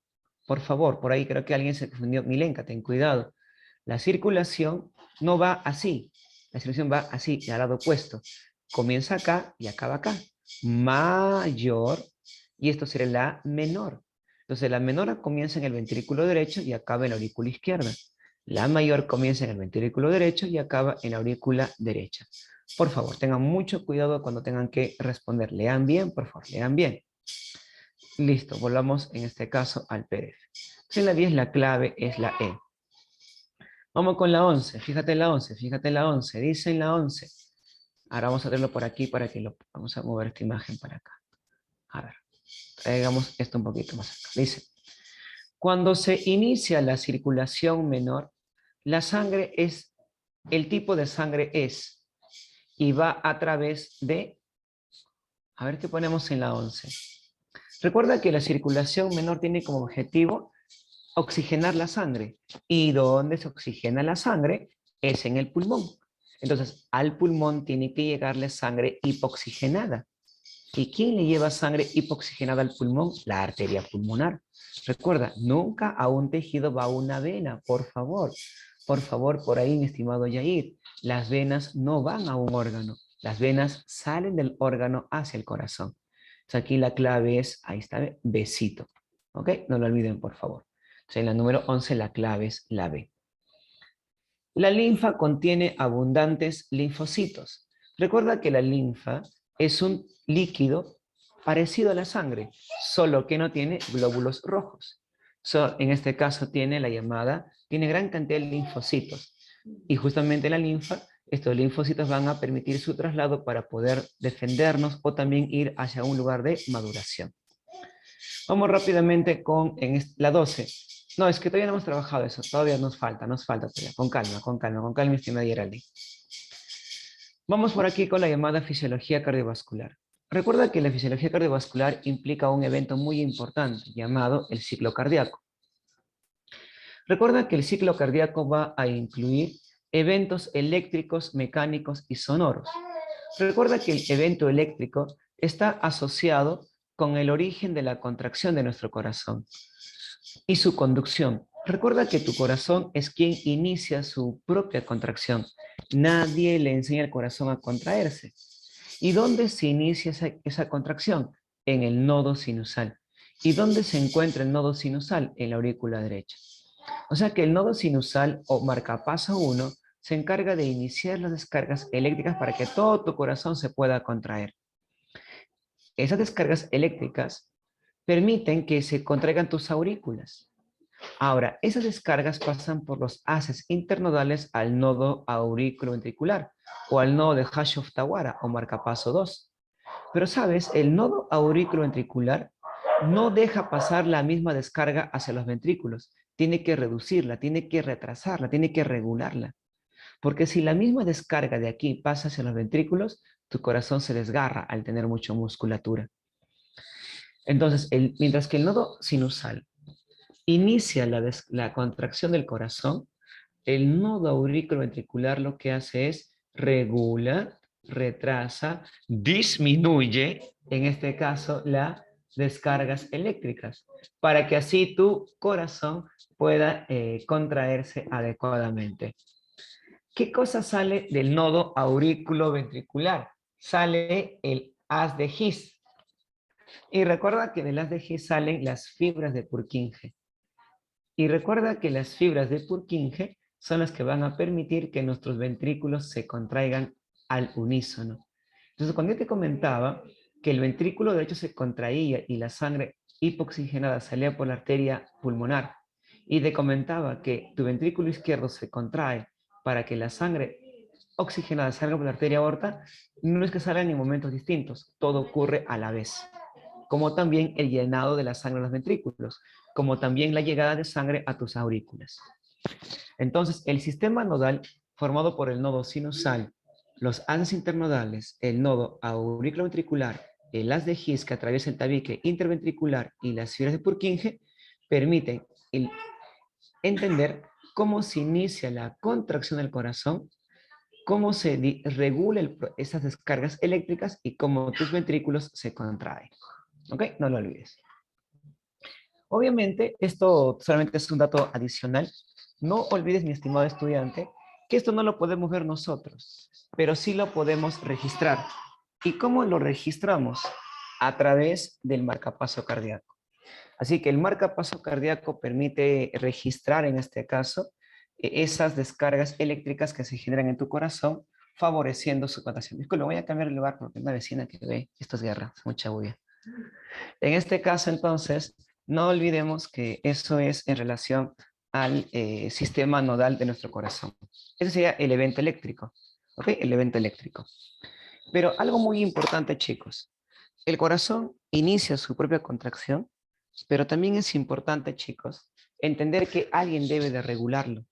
Por favor, por ahí creo que alguien se confundió. Milenka, ten cuidado. La circulación no va así. La circulación va así, al lado opuesto. Comienza acá y acaba acá. Mayor, y esto será la menor. Entonces la menor comienza en el ventrículo derecho y acaba en la aurícula izquierda. La mayor comienza en el ventrículo derecho y acaba en la aurícula derecha. Por favor, tengan mucho cuidado cuando tengan que responder. Lean bien, por favor, lean bien. Listo, volvamos en este caso al PDF. En la 10 la clave es la E. Vamos con la 11. Fíjate la 11, fíjate la 11. Dice en la 11. Ahora vamos a tenerlo por aquí para que lo... Vamos a mover esta imagen para acá. A ver, traigamos esto un poquito más acá. Dice, cuando se inicia la circulación menor, la sangre es, el tipo de sangre es, y va a través de, a ver qué ponemos en la 11. Recuerda que la circulación menor tiene como objetivo oxigenar la sangre. ¿Y dónde se oxigena la sangre? Es en el pulmón. Entonces, al pulmón tiene que llegarle sangre hipoxigenada. ¿Y quién le lleva sangre hipoxigenada al pulmón? La arteria pulmonar. Recuerda, nunca a un tejido va una vena, por favor. Por favor, por ahí, mi estimado Yair. Las venas no van a un órgano. Las venas salen del órgano hacia el corazón. Entonces, aquí la clave es, ahí está, besito. ¿Ok? No lo olviden, por favor. Entonces, en la número 11, la clave es la B. La linfa contiene abundantes linfocitos. Recuerda que la linfa es un líquido parecido a la sangre, solo que no tiene glóbulos rojos. En este caso tiene gran cantidad de linfocitos. Y justamente la linfa, estos linfocitos van a permitir su traslado para poder defendernos o también ir hacia un lugar de maduración. Vamos rápidamente con la 12. No, es que todavía no hemos trabajado eso, todavía nos falta todavía. Con calma, estimada Geraldine. Vamos por aquí con la llamada fisiología cardiovascular. Recuerda que la fisiología cardiovascular implica un evento muy importante llamado el ciclo cardíaco. Recuerda que el ciclo cardíaco va a incluir eventos eléctricos, mecánicos y sonoros. Recuerda que el evento eléctrico está asociado con el origen de la contracción de nuestro corazón y su conducción. Recuerda que tu corazón es quien inicia su propia contracción. Nadie le enseña al corazón a contraerse. ¿Y dónde se inicia esa contracción? En el nodo sinusal. ¿Y dónde se encuentra el nodo sinusal? En la aurícula derecha. O sea que el nodo sinusal o marcapaso 1 se encarga de iniciar las descargas eléctricas para que todo tu corazón se pueda contraer. Esas descargas eléctricas permiten que se contraigan tus aurículas. Ahora, esas descargas pasan por los haces internodales al nodo auriculoventricular o al nodo de Hashov-Tawara o marcapaso 2. Pero sabes, el nodo auriculoventricular no deja pasar la misma descarga hacia los ventrículos. Tiene que reducirla, tiene que retrasarla, tiene que regularla. Porque si la misma descarga de aquí pasa hacia los ventrículos, tu corazón se desgarra al tener mucha musculatura. Entonces, mientras que el nodo sinusal inicia la contracción del corazón, el nodo auriculoventricular lo que hace es regula, retrasa, disminuye, en este caso, las descargas eléctricas, para que así tu corazón pueda contraerse adecuadamente. ¿Qué cosa sale del nodo auriculoventricular? Sale el haz de His. Y recuerda que del haz de His salen las fibras de Purkinje. Y recuerda que las fibras de Purkinje son las que van a permitir que nuestros ventrículos se contraigan al unísono. Entonces, cuando yo te comentaba que el ventrículo derecho se contraía y la sangre hipoxigenada salía por la arteria pulmonar, y te comentaba que tu ventrículo izquierdo se contrae para que la sangre oxigenada salga por la arteria aorta, no es que salgan en momentos distintos, todo ocurre a la vez. Como también el llenado de la sangre a los ventrículos, como también la llegada de sangre a tus aurículas. Entonces, el sistema nodal formado por el nodo sinusal, los haces internodales, el nodo auriculoventricular, el haz de His que atraviesa el tabique interventricular y las fibras de Purkinje permiten entender cómo se inicia la contracción del corazón, cómo se regula esas descargas eléctricas y cómo tus ventrículos se contraen. ¿Ok? No lo olvides. Obviamente, esto solamente es un dato adicional. No olvides, mi estimado estudiante, que esto no lo podemos ver nosotros, pero sí lo podemos registrar. ¿Y cómo lo registramos? A través del marcapaso cardíaco. Así que el marcapaso cardíaco permite registrar, en este caso, esas descargas eléctricas que se generan en tu corazón, favoreciendo su contracción. Disculpe, voy a cambiar el lugar porque hay una vecina que ve, esto es guerra, es mucha bulla. En este caso, entonces, no olvidemos que eso es en relación al sistema nodal de nuestro corazón. Ese sería el evento eléctrico, ¿ok? El evento eléctrico. Pero algo muy importante, chicos. El corazón inicia su propia contracción, pero también es importante, chicos, entender que alguien debe de regularlo.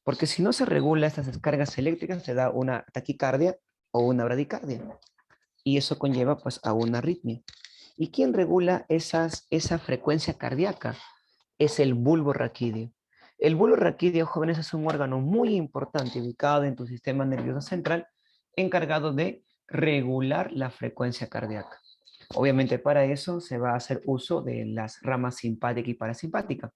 Porque si no se regula estas descargas eléctricas, se da una taquicardia o una bradicardia. Y eso conlleva pues a una arritmia. ¿Y quién regula esa frecuencia cardíaca? Es el bulbo raquídeo. El bulbo raquídeo, jóvenes, es un órgano muy importante ubicado en tu sistema nervioso central, encargado de regular la frecuencia cardíaca. Obviamente para eso se va a hacer uso de las ramas simpática y parasimpática,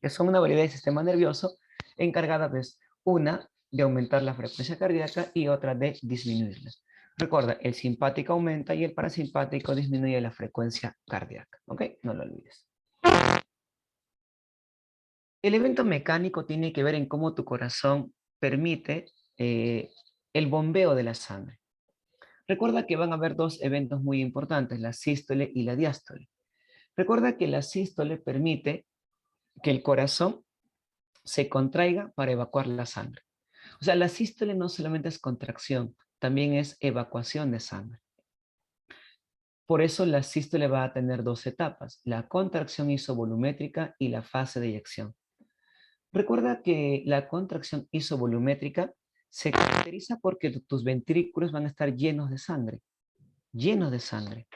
que son una variedad de sistema nervioso encargada, pues, una de aumentar la frecuencia cardíaca y otra de disminuirla. Recuerda, el simpático aumenta y el parasimpático disminuye la frecuencia cardíaca. ¿Ok? No lo olvides. El evento mecánico tiene que ver en cómo tu corazón permite el bombeo de la sangre. Recuerda que van a haber dos eventos muy importantes, la sístole y la diástole. Recuerda que la sístole permite que el corazón se contraiga para evacuar la sangre. O sea, la sístole no solamente es contracción, también es evacuación de sangre. Por eso la sístole va a tener dos etapas, la contracción isovolumétrica y la fase de eyección. Recuerda que la contracción isovolumétrica se caracteriza porque tus ventrículos van a estar llenos de sangre, llenos de sangre.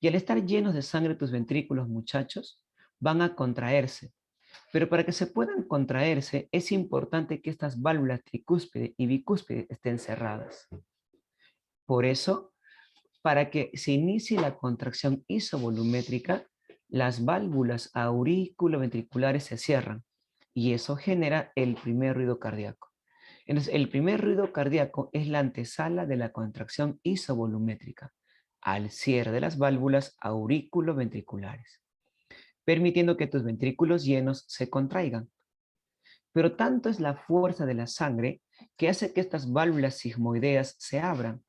Y al estar llenos de sangre tus ventrículos, muchachos, van a contraerse. Pero para que se puedan contraerse, es importante que estas válvulas tricúspide y bicúspide estén cerradas. Por eso, para que se inicie la contracción isovolumétrica, las válvulas auriculoventriculares se cierran y eso genera el primer ruido cardíaco. Entonces, el primer ruido cardíaco es la antesala de la contracción isovolumétrica al cierre de las válvulas auriculoventriculares, permitiendo que tus ventrículos llenos se contraigan. Pero tanto es la fuerza de la sangre que hace que estas válvulas sigmoideas se abran,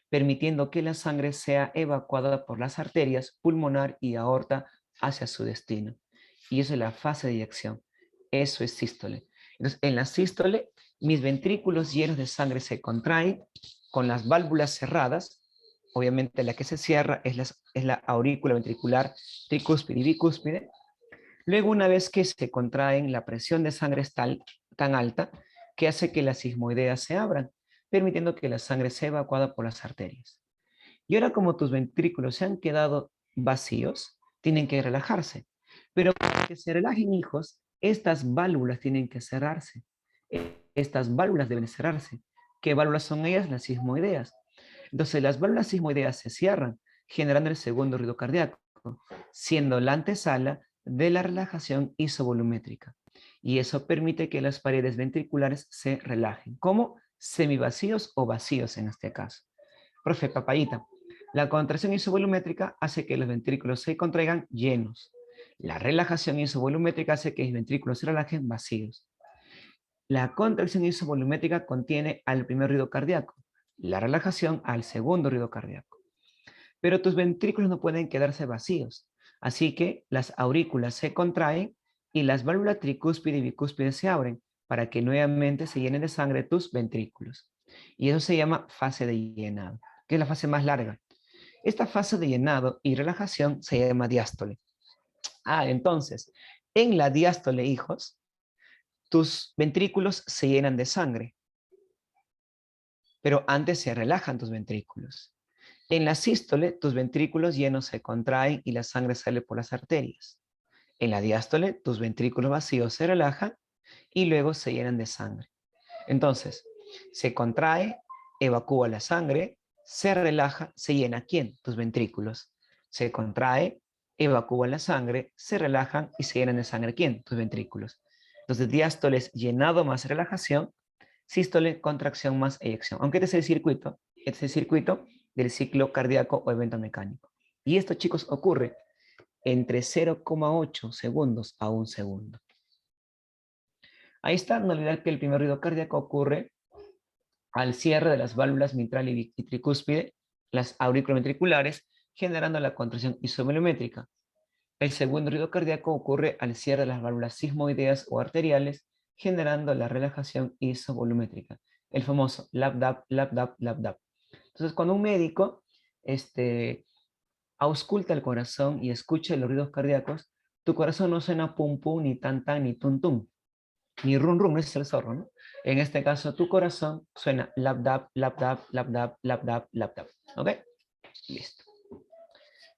permitiendo que la sangre sea evacuada por las arterias pulmonar y aorta hacia su destino. Y eso es la fase de eyección. Eso es sístole. Entonces, en la sístole, mis ventrículos llenos de sangre se contraen con las válvulas cerradas. Obviamente la que se cierra es la aurícula ventricular tricúspide y bicúspide. Luego, una vez que se contraen, la presión de sangre es tan alta que hace que las sigmoideas se abran, permitiendo que la sangre sea evacuada por las arterias. Y ahora, como tus ventrículos se han quedado vacíos, tienen que relajarse. Pero para que se relajen, hijos, estas válvulas tienen que cerrarse. Estas válvulas deben cerrarse. ¿Qué válvulas son ellas? Las sismoideas. Entonces, las válvulas sismoideas se cierran, generando el segundo ruido cardíaco, siendo la antesala de la relajación isovolumétrica. Y eso permite que las paredes ventriculares se relajen, como semivacíos o vacíos en este caso. Profe, papayita, la contracción isovolumétrica hace que los ventrículos se contraigan llenos. La relajación isovolumétrica hace que los ventrículos se relajen vacíos. La contracción isovolumétrica contiene al primer ruido cardíaco, la relajación al segundo ruido cardíaco. Pero tus ventrículos no pueden quedarse vacíos, así que las aurículas se contraen y las válvulas tricúspide y bicúspide se abren para que nuevamente se llenen de sangre tus ventrículos. Y eso se llama fase de llenado, que es la fase más larga. Esta fase de llenado y relajación se llama diástole. Entonces, en la diástole, hijos, tus ventrículos se llenan de sangre, pero antes se relajan tus ventrículos. En la sístole, tus ventrículos llenos se contraen y la sangre sale por las arterias. En la diástole, tus ventrículos vacíos se relajan y luego se llenan de sangre. Entonces, se contrae, evacúa la sangre, se relaja, se llena. ¿Quién? Tus ventrículos. Se contrae, evacúa la sangre, se relajan y se llenan de sangre. ¿Quién? Tus ventrículos. Entonces, diástole es llenado más relajación, sístole, contracción más eyección. Aunque este es el circuito del ciclo cardíaco o evento mecánico. Y esto, chicos, ocurre entre 0,8 segundos a 1 segundo. Ahí está, no olvidar que el primer ruido cardíaco ocurre al cierre de las válvulas mitral y tricúspide, las auriculoventriculares, generando la contracción isovolumétrica. El segundo ruido cardíaco ocurre al cierre de las válvulas sigmoideas o arteriales, generando la relajación isovolumétrica, el famoso lap-dap, lap-dap, lap-dap. Entonces, cuando un médico ausculta el corazón y escucha los ruidos cardíacos, tu corazón no suena pum pum, ni tan tan, ni tum tum, ni rum rum, ese es el zorro, ¿no? En este caso, tu corazón suena lap-dap, lap-dap, lap-dap, lap-dap, lap-dap. ¿Ok? Listo.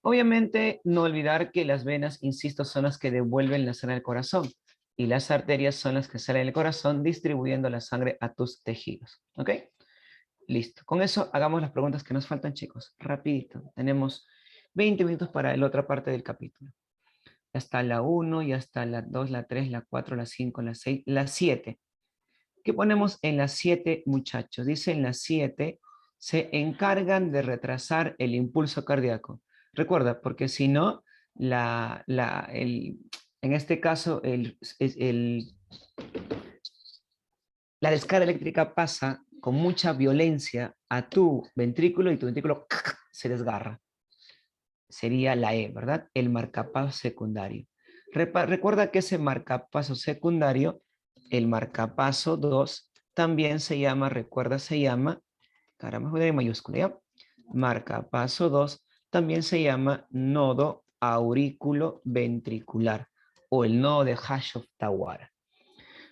Obviamente, no olvidar que las venas, insisto, son las que devuelven la sangre al corazón y las arterias son las que salen del corazón distribuyendo la sangre a tus tejidos. ¿Ok? Listo. Con eso, hagamos las preguntas que nos faltan, chicos. Rapidito. Tenemos 20 minutos para la otra parte del capítulo. Ya está la 1, ya está la 2, la 3, la 4, la 5, la 6, la 7. ¿Qué ponemos en las 7, muchachos? Dice en las 7 se encargan de retrasar el impulso cardíaco. Recuerda, porque si no, en este caso, la descarga eléctrica pasa con mucha violencia a tu ventrículo y tu ventrículo se desgarra. Sería la E, ¿verdad? El marcapaso secundario. Recuerda que ese marcapaso secundario, el marcapaso 2, también se llama, recuerda, se llama, caramba, voy a ir en mayúscula, ¿ya? Marcapaso 2 también se llama nodo aurículo ventricular o el nodo de Hashimoto-Tawara.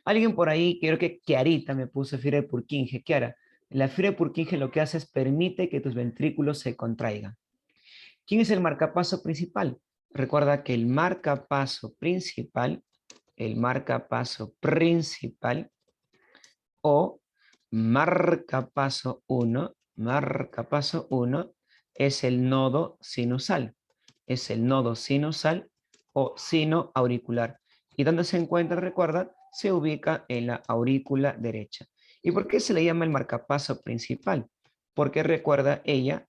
Alguien por ahí, creo que Kiarita me puso fibra de Purkinje. Kiara, la fibra de Purkinje lo que hace es permite que tus ventrículos se contraigan. ¿Quién es el marcapaso principal? Recuerda que el marcapaso principal o marcapaso 1 es el nodo sinusal. Es el nodo sinusal o sino auricular. ¿Y dónde se encuentra? Recuerda, se ubica en la aurícula derecha. ¿Y por qué se le llama el marcapaso principal? Porque recuerda, ella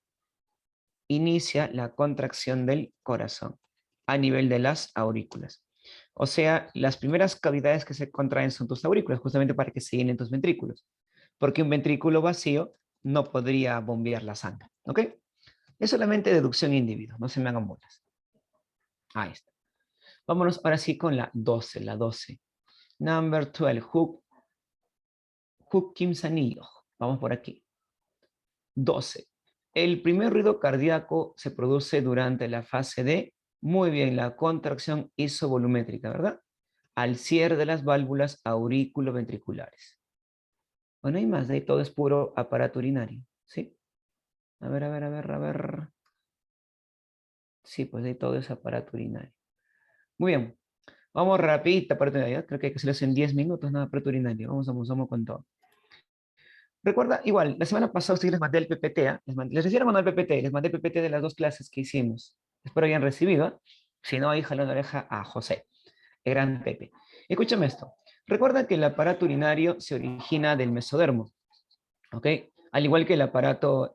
inicia la contracción del corazón a nivel de las aurículas. O sea, las primeras cavidades que se contraen son tus aurículas, justamente para que se llenen tus ventrículos. Porque un ventrículo vacío no podría bombear la sangre. ¿Ok? Es solamente deducción individuo, no se me hagan bolas. Ahí está. Vámonos ahora sí con la 12, la 12. Number 12, Hook Kim Sanillo. Vamos por aquí. 12. El primer ruido cardíaco se produce durante la fase de, muy bien, la contracción isovolumétrica, ¿verdad? Al cierre de las válvulas aurículo-ventriculares. Bueno, hay más, de ahí todo es puro aparato urinario, ¿sí? A ver, a ver, a ver, a ver. Sí, pues de ahí todo es aparato urinario. Muy bien. Vamos rapidito, aparato urinario. Creo que hay que hacerlo en 10 minutos, nada, aparato urinario. Vamos con todo. Recuerda, igual, la semana pasada ustedes les mandé el PPT, ¿ah? Les recibieron mandar el PPT, les mandé el PPT de las dos clases que hicimos. Espero hayan recibido, ¿ah? Si no, ahí jalón de oreja a José, el gran Pepe. Escúchame esto. Recuerda que el aparato urinario se origina del mesodermo, ¿ok? Al igual que el aparato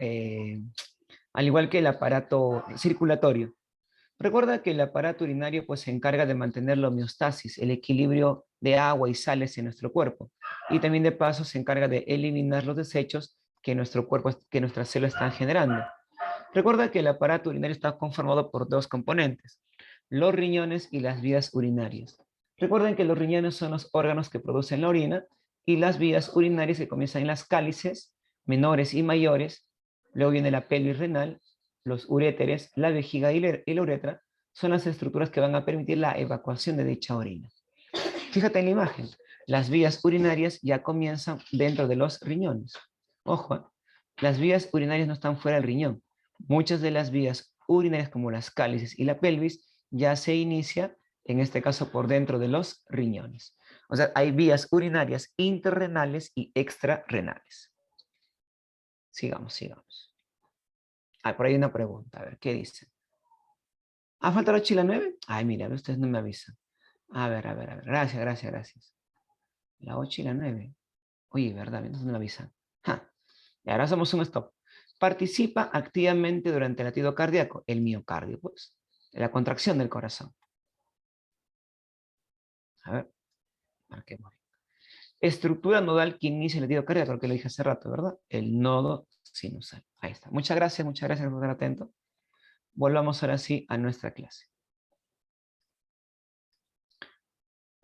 circulatorio. Recuerda que el aparato urinario pues, se encarga de mantener la homeostasis, el equilibrio de agua y sales en nuestro cuerpo. Y también de paso se encarga de eliminar los desechos que nuestro cuerpo, que nuestras células están generando. Recuerda que el aparato urinario está conformado por dos componentes, los riñones y las vías urinarias. Recuerden que los riñones son los órganos que producen la orina y las vías urinarias que comienzan en las cálices menores y mayores. Luego viene la pelvis renal, los uréteres, la vejiga y la uretra son las estructuras que van a permitir la evacuación de dicha orina. Fíjate en la imagen, las vías urinarias ya comienzan dentro de los riñones. Ojo, las vías urinarias no están fuera del riñón. Muchas de las vías urinarias como las cálices y la pelvis ya se inicia, en este caso por dentro de los riñones. O sea, hay vías urinarias interrenales y extrarrenales. Sigamos. Ah, por ahí hay una pregunta, a ver, ¿qué dice? ¿Falta la chila 9? Ay, mira, ustedes no me avisan. A ver. Gracias. La 8 y la 9. Oye, ¿verdad? Entonces no me avisan. Y ahora hacemos un stop. Participa activamente durante el latido cardíaco, el miocardio, pues, la contracción del corazón. A ver, marquemos. Estructura nodal que inicia el latido cardíaco, que lo dije hace rato, ¿verdad? El nodo sinusal. Ahí está. Muchas gracias por estar atento. Volvamos ahora sí a nuestra clase.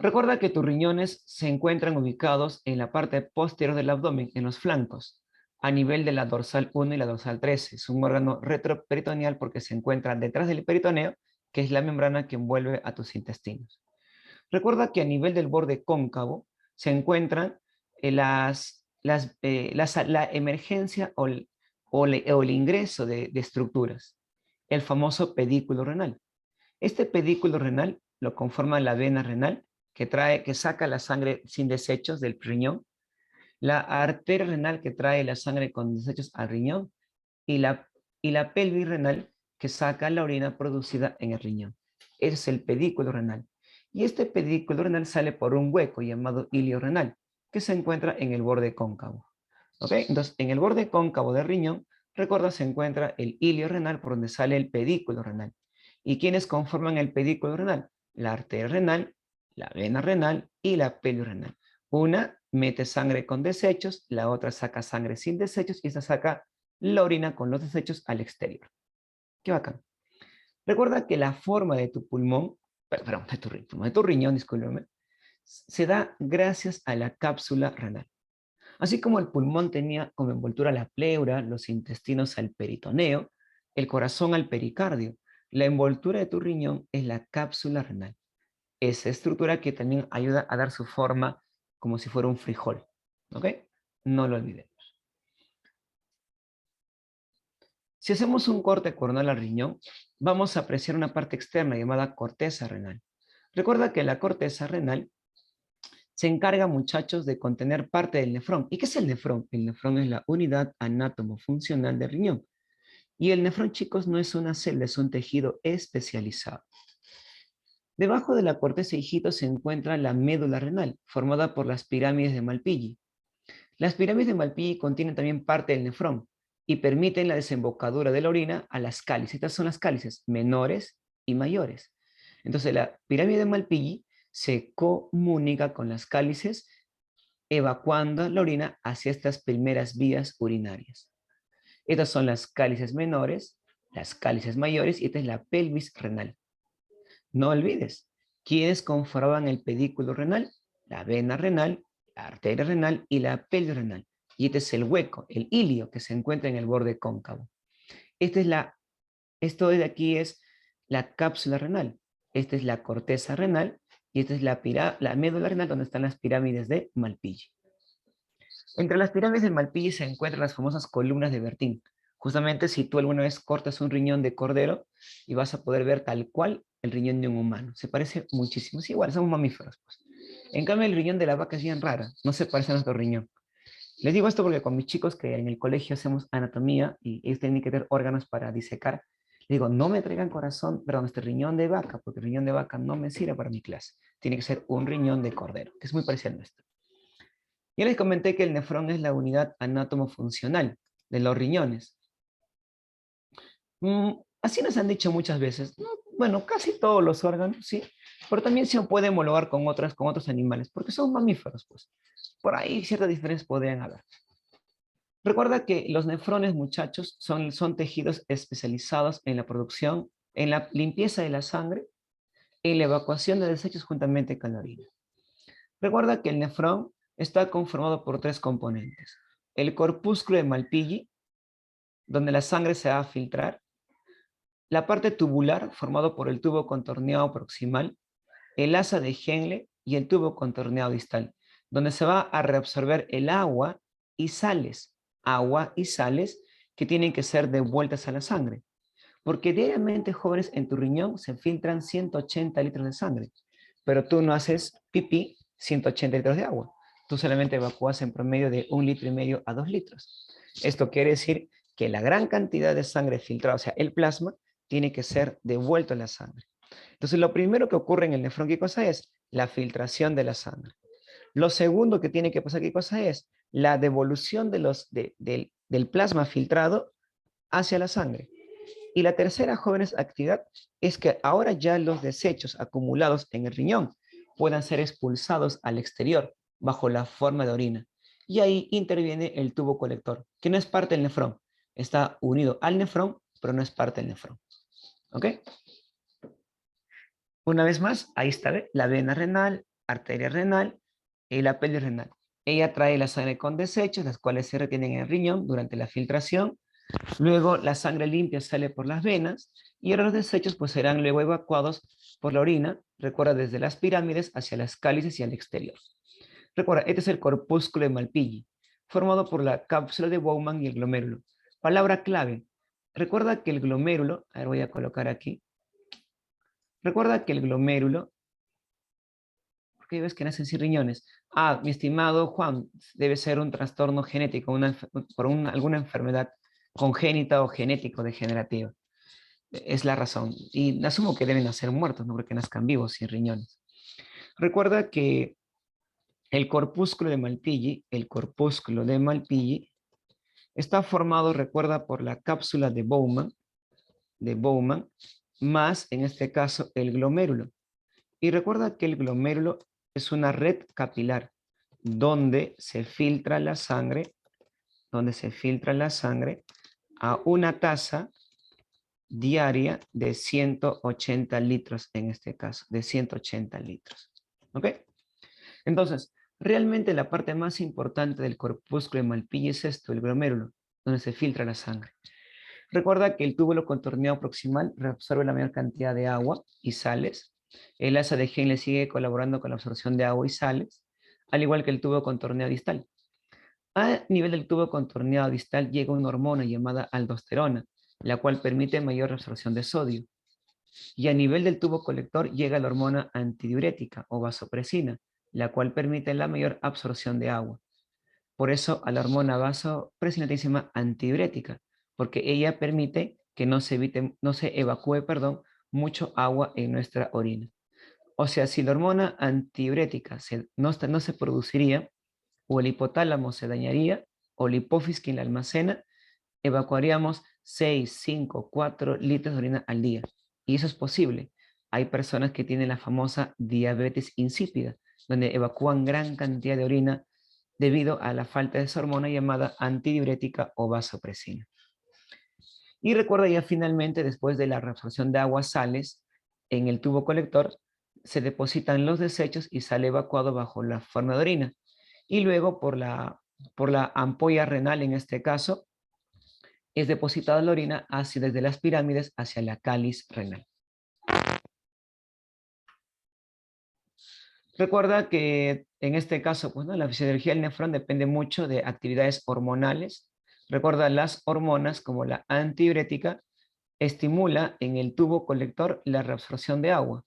Recuerda que tus riñones se encuentran ubicados en la parte posterior del abdomen, en los flancos, a nivel de la dorsal 1 y la dorsal 13. Es un órgano retroperitoneal porque se encuentra detrás del peritoneo, que es la membrana que envuelve a tus intestinos. Recuerda que a nivel del borde cóncavo se encuentran la emergencia o el ingreso de estructuras, el famoso pedículo renal. Este pedículo renal lo conforma la vena renal, que saca la sangre sin desechos del riñón, la arteria renal que trae la sangre con desechos al riñón y la pelvis renal que saca la orina producida en el riñón. Ese es el pedículo renal. Y este pedículo renal sale por un hueco llamado ilio renal, que se encuentra en el borde cóncavo. ¿Ok? Entonces, en el borde cóncavo del riñón, recuerda, se encuentra el ilio renal por donde sale el pedículo renal. ¿Y quiénes conforman el pedículo renal? La arteria renal, la vena renal y la pelvis renal. Una mete sangre con desechos, la otra saca sangre sin desechos y esta saca la orina con los desechos al exterior. Qué bacán. Recuerda que la forma de tu pulmón, perdón, de tu riñón, discúlpeme, se da gracias a la cápsula renal. Así como el pulmón tenía como envoltura la pleura, los intestinos al peritoneo, el corazón al pericardio, la envoltura de tu riñón es la cápsula renal. Esa estructura que también ayuda a dar su forma como si fuera un frijol. ¿Ok? No lo olvidemos. Si hacemos un corte coronal al riñón, vamos a apreciar una parte externa llamada corteza renal. Recuerda que la corteza renal se encarga, muchachos, de contener parte del nefrón. ¿Y qué es el nefrón? El nefrón es la unidad anátomo-funcional del riñón. Y el nefrón, chicos, no es una célula, es un tejido especializado. Debajo de la corteza, hijitos, se encuentra la médula renal, formada por las pirámides de Malpighi. Las pirámides de Malpighi contienen también parte del nefrón y permiten la desembocadura de la orina a las cálices. Estas son las cálices menores y mayores. Entonces, la pirámide de Malpighi se comunica con las cálices, evacuando la orina hacia estas primeras vías urinarias. Estas son las cálices menores, las cálices mayores y esta es la pelvis renal. No olvides, ¿quiénes conformaban el pedículo renal? La vena renal, la arteria renal y la pelvis renal. Y este es el hueco, el ilio que se encuentra en el borde cóncavo. Esto de aquí es la cápsula renal. Esta es la corteza renal y esta es la médula renal donde están las pirámides de Malpighi. Entre las pirámides de Malpighi se encuentran las famosas columnas de Bertín. Justamente si tú alguna vez cortas un riñón de cordero y vas a poder ver tal cual el riñón de un humano. Se parece muchísimo. Es igual, somos mamíferos. Pues. En cambio, el riñón de la vaca es bien rara. No se parece a nuestro riñón. Les digo esto porque con mis chicos que en el colegio hacemos anatomía y ellos tienen que tener órganos para disecar, les digo, no me traigan este riñón de vaca, porque el riñón de vaca no me sirve para mi clase. Tiene que ser un riñón de cordero, que es muy parecido al nuestro. Ya les comenté que el nefrón es la unidad anátomo-funcional de los riñones. Así nos han dicho muchas veces. Bueno, casi todos los órganos, sí, pero también se puede homologar con otros animales, porque son mamíferos, pues. Por ahí ciertas diferencias podrían haber. Recuerda que los nefrones, muchachos, son tejidos especializados en la producción, en la limpieza de la sangre, en la evacuación de desechos juntamente con la orina. Recuerda que el nefrón está conformado por tres componentes. El corpúsculo de Malpighi, donde la sangre se va a filtrar. La parte tubular, formado por el tubo contorneado proximal, el asa de Henle y el tubo contorneado distal, donde se va a reabsorber el agua y sales que tienen que ser devueltas a la sangre. Porque diariamente, jóvenes, en tu riñón se filtran 180 litros de sangre, pero tú no haces pipí 180 litros de agua. Tú solamente evacúas en promedio de 1,5 litros a 2 litros. Esto quiere decir que la gran cantidad de sangre filtrada, o sea, el plasma, tiene que ser devuelto a la sangre. Entonces, lo primero que ocurre en el nefrón, ¿qué cosa es? La filtración de la sangre. Lo segundo que tiene que pasar, ¿qué cosa es? La devolución del plasma filtrado hacia la sangre. Y la tercera, jóvenes, actividad es que ahora ya los desechos acumulados en el riñón puedan ser expulsados al exterior bajo la forma de orina. Y ahí interviene el tubo colector, que no es parte del nefrón. Está unido al nefrón, pero no es parte del nefrón. ¿Ok? Una vez más, ahí está la vena renal, arteria renal y la pelvis renal. Ella trae la sangre con desechos, las cuales se retienen en el riñón durante la filtración. Luego la sangre limpia sale por las venas y ahora los desechos pues serán luego evacuados por la orina, recuerda, desde las pirámides hacia las cálices y al exterior. Recuerda, este es el corpúsculo de Malpighi, formado por la cápsula de Bowman y el glomérulo. Palabra clave. Recuerda que el glomérulo, a ver, voy a colocar aquí. Recuerda que el glomérulo, ¿por qué ves que nacen sin riñones? Ah, mi estimado Juan, debe ser un trastorno genético, alguna enfermedad congénita o genético degenerativa. Es la razón. Y asumo que deben nacer muertos, no porque nazcan vivos sin riñones. Recuerda que el corpúsculo de Malpighi está formado, recuerda, por la cápsula de Bowman, más, en este caso, el glomérulo. Y recuerda que el glomérulo es una red capilar donde se filtra la sangre, a una tasa diaria de 180 litros, en este caso, de 180 litros. ¿Ok? Entonces, realmente la parte más importante del corpúsculo de Malpighi es esto, el glomérulo, donde se filtra la sangre. Recuerda que el túbulo contorneado proximal reabsorbe la mayor cantidad de agua y sales. El asa de Henle sigue colaborando con la absorción de agua y sales, al igual que el tubo contorneado distal. A nivel del tubo contorneado distal llega una hormona llamada aldosterona, la cual permite mayor absorción de sodio. Y a nivel del tubo colector llega la hormona antidiurética o vasopresina, la cual permite la mayor absorción de agua. Por eso a la hormona vasopresina se llama antidiurética, porque ella permite que no se evacúe, mucho agua en nuestra orina. O sea, si la hormona antidiurética no se produciría, o el hipotálamo se dañaría, o la hipófisis quien la almacena, evacuaríamos 6, 5, 4 litros de orina al día. Y eso es posible. Hay personas que tienen la famosa diabetes insípida, donde evacúan gran cantidad de orina debido a la falta de esa hormona llamada antidiurética o vasopresina. Y recuerda ya finalmente, después de la reabsorción de aguas sales, en el tubo colector se depositan los desechos y sale evacuado bajo la forma de orina. Y luego por la ampolla renal, en este caso, es depositada la orina desde las pirámides hacia la cáliz renal. Recuerda que en este caso, pues, ¿no?, la fisiología del nefrón depende mucho de actividades hormonales. Recuerda, las hormonas, como la antidiurética, estimula en el tubo colector la reabsorción de agua.